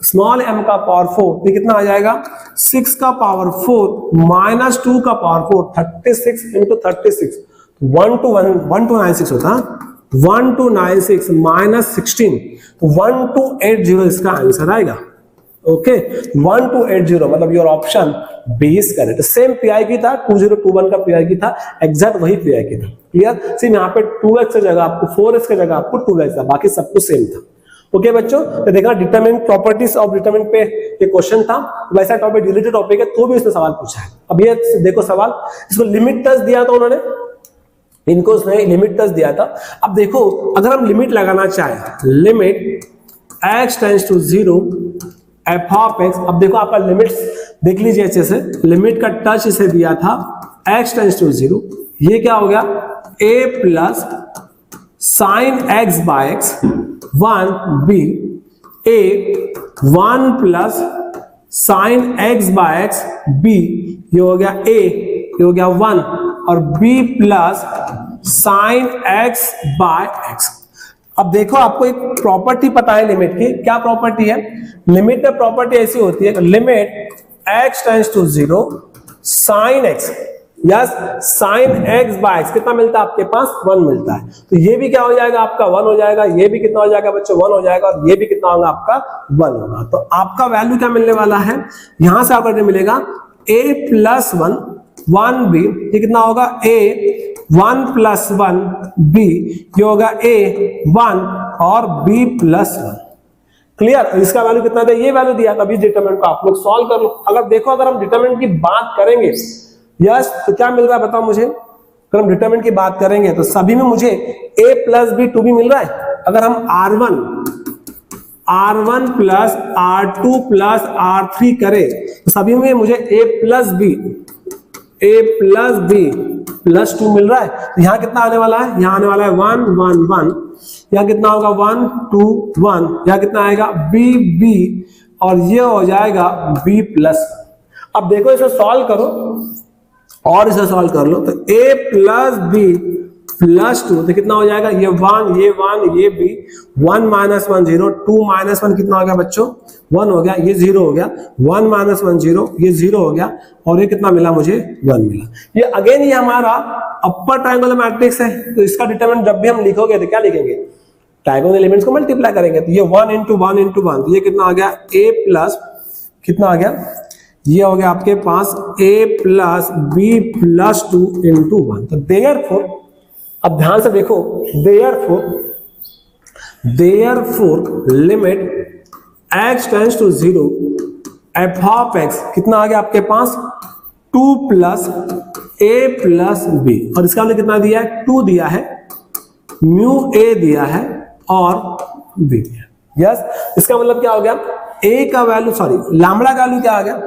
स्मॉल m का पावर 4 ये कितना आ जाएगा 6 का पावर 4 -2 का पावर 4 36 इंटू 36 1296 होता, 1296 -16 1280 इसका आंसर आएगा। ओके 1280 मतलब your option B is correct. Same pi की था 2021 का पीआई की था, एग्जैक्ट वही पीआई की था। क्लियर, सिर्फ यहाँ पे 2x की जगह आपको 4x की जगह आपको 2x था, बाकी सब कुछ सेम था। ओके बच्चों, तो देखा डिटरमिनेंट प्रॉपर्टीज ऑफ डिटरमिनेंट पे ये क्वेश्चन था, वैसा टॉपिक रिलेटेड टॉपिक है तो भी उसने सवाल पूछा है। अब ये देखो सवाल, इसको लिमिट टेस्ट दिया था उन्होंने, इनको उसने लिमिट टेस्ट दिया था। अब देखो अगर हम लिमिट लगाना चाहें, limit x tends to 0 F of X, अब देखो आपका लिमिट्स देख लीजिए अच्छे से, लिमिट का टच इसे दिया था x टेंड्स टू 0, ये क्या हो गया a plus sine x by X 1 b, a 1 plus sine x by X b, ये हो गया a, ये हो गया 1, और b plus sine x by X. अब देखो आपको एक प्रॉपर्टी पता है लिमिट की, क्या प्रॉपर्टी है लिमिट में, प्रॉपर्टी ऐसी होती है limit x tends to 0 sine x, yes sine x by X कितना मिलता है आपके पास 1 मिलता है, तो ये भी क्या हो जाएगा आपका 1 हो जाएगा, ये भी कितना हो जाएगा बच्चों 1 हो जाएगा, और ये भी कितना होगा आपका 1 होगा। तो आपका वैल्यू क्या मिलने वाला है, यहां से आपको मिलेगा a प्लस 1 1 b, ये कितना होगा a 1 प्लस 1 b, ये होगा a 1 और b प्लस 1। क्लियर, इसका वैल्यू कितना था, ये वैल्यू दिया था। अभी डिटरमिनेंट को आप लोग सॉल्व कर लो। अगर देखो अगर हम डिटरमिनेंट की बात करेंगे यस, तो क्या मिल रहा है बताओ मुझे, अगर हम डिटरमिनेंट की बात करेंगे तो सभी में मुझे a प्लस b 2 भी मिल रहा है। अगर हम r1 plus r2 plus r3 करें तो सभी में मुझे a प्लस b प्लस 2 मिल रहा है। तो यहाँ कितना आने वाला है, यहाँ आने वाला है 1 1 1, यहाँ कितना होगा 1 2 1, यहाँ कितना आएगा b b, और ये हो जाएगा b प्लस। अब देखो इसे सॉल्व करो और इसे सॉल्व कर लो, तो a प्लस b प्लस 2 तो कितना हो जाएगा, ये 1 ये b, 1 माइनस 1 0, 2 माइनस 1 कितना हो गया बच्चों 1 हो गया, ये 0 हो गया, 1 माइनस 1 0, ये 0 हो गया, और ये कितना मिला मुझे 1 मिला। ये अगेन ये हमारा अपर ट्रायंगुलर मैट्रिक्स है, तो इसका डिटरमिनेंट जब भी हम लिखोगे तो क्या लिखेंगे, ट्रायंगुलर एलिमेंट्स को मल्टीप्लाई करेंगे, तो ये 1 इंटू 1 इंटू 1, तो ये कितना आ गया a प्लस कितना आ गया, ये हो गया आपके पास a plus b plus 2 into 1। तो देयरफॉर, अब ध्यान से देखो, therefore limit x tends to 0 F of x कितना आ गया आपके पास 2 प्लस a प्लस b, और इसका हमने कितना दिया है 2 दिया है, म्यू a दिया है और b दिया है। यस, इसका मतलब क्या हो गया, a का वैल्यू सॉरी लैम्बडा का वैल्यू क्या आ गया,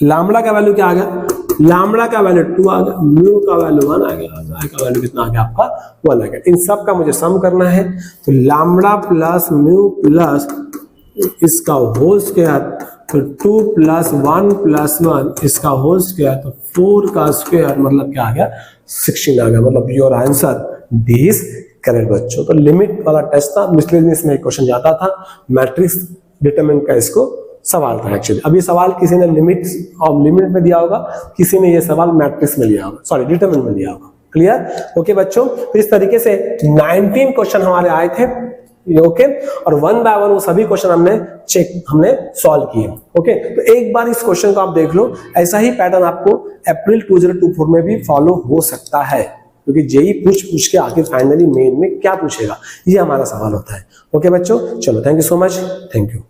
लैम्बडा का वैल्यू क्या आ गया, लैम्बडा का वैल्यू 2 आ गया, म्यू का वैल्यू 1 आ गया, i का वैल्यू कितना आ गया आपका 1 आ गया। इन सब का मुझे सम करना है, तो लैम्बडा प्लस म्यू प्लस इसका होल स्क्वायर, तो 2 प्लस 1 प्लस 1 इसका होल स्क्वायर, तो 4 का स्क्वायर मतलब क्या आ गया 16 आ गया। मतलब your answer D is correct बच्चों। तो लिमिट वाला टेस्ट था, मिसलेनियस में एक क्वेश्चन जाता था, मैट्रिक्स डिटरमिनेंट का इसको सवाल था एक्चुअली। अब ये सवाल किसी ने लिमिट में दिया होगा, किसी ने ये सवाल मैट्रिक्स में लिया होगा, सॉरी डिटरमिनेंट में लिया होगा। क्लियर, ओके बच्चों। तो इस तरीके से 19 क्वेश्चन हमारे आए थे, ओके, और 1 बाय 1 वो सभी क्वेश्चन हमने सॉल्व किए। ओके, तो एक बार इस क्वेश्चन को आप देख लो, ऐसा ही पैटर्न आपको अप्रैल 2024 में भी फॉलो हो सकता है, क्योंकि जेई पूछ के आखिर फाइनली मेन में क्या पूछेगा, ये हमारा सवाल होता है। ओके बच्चों, चलो thank you so much, thank you.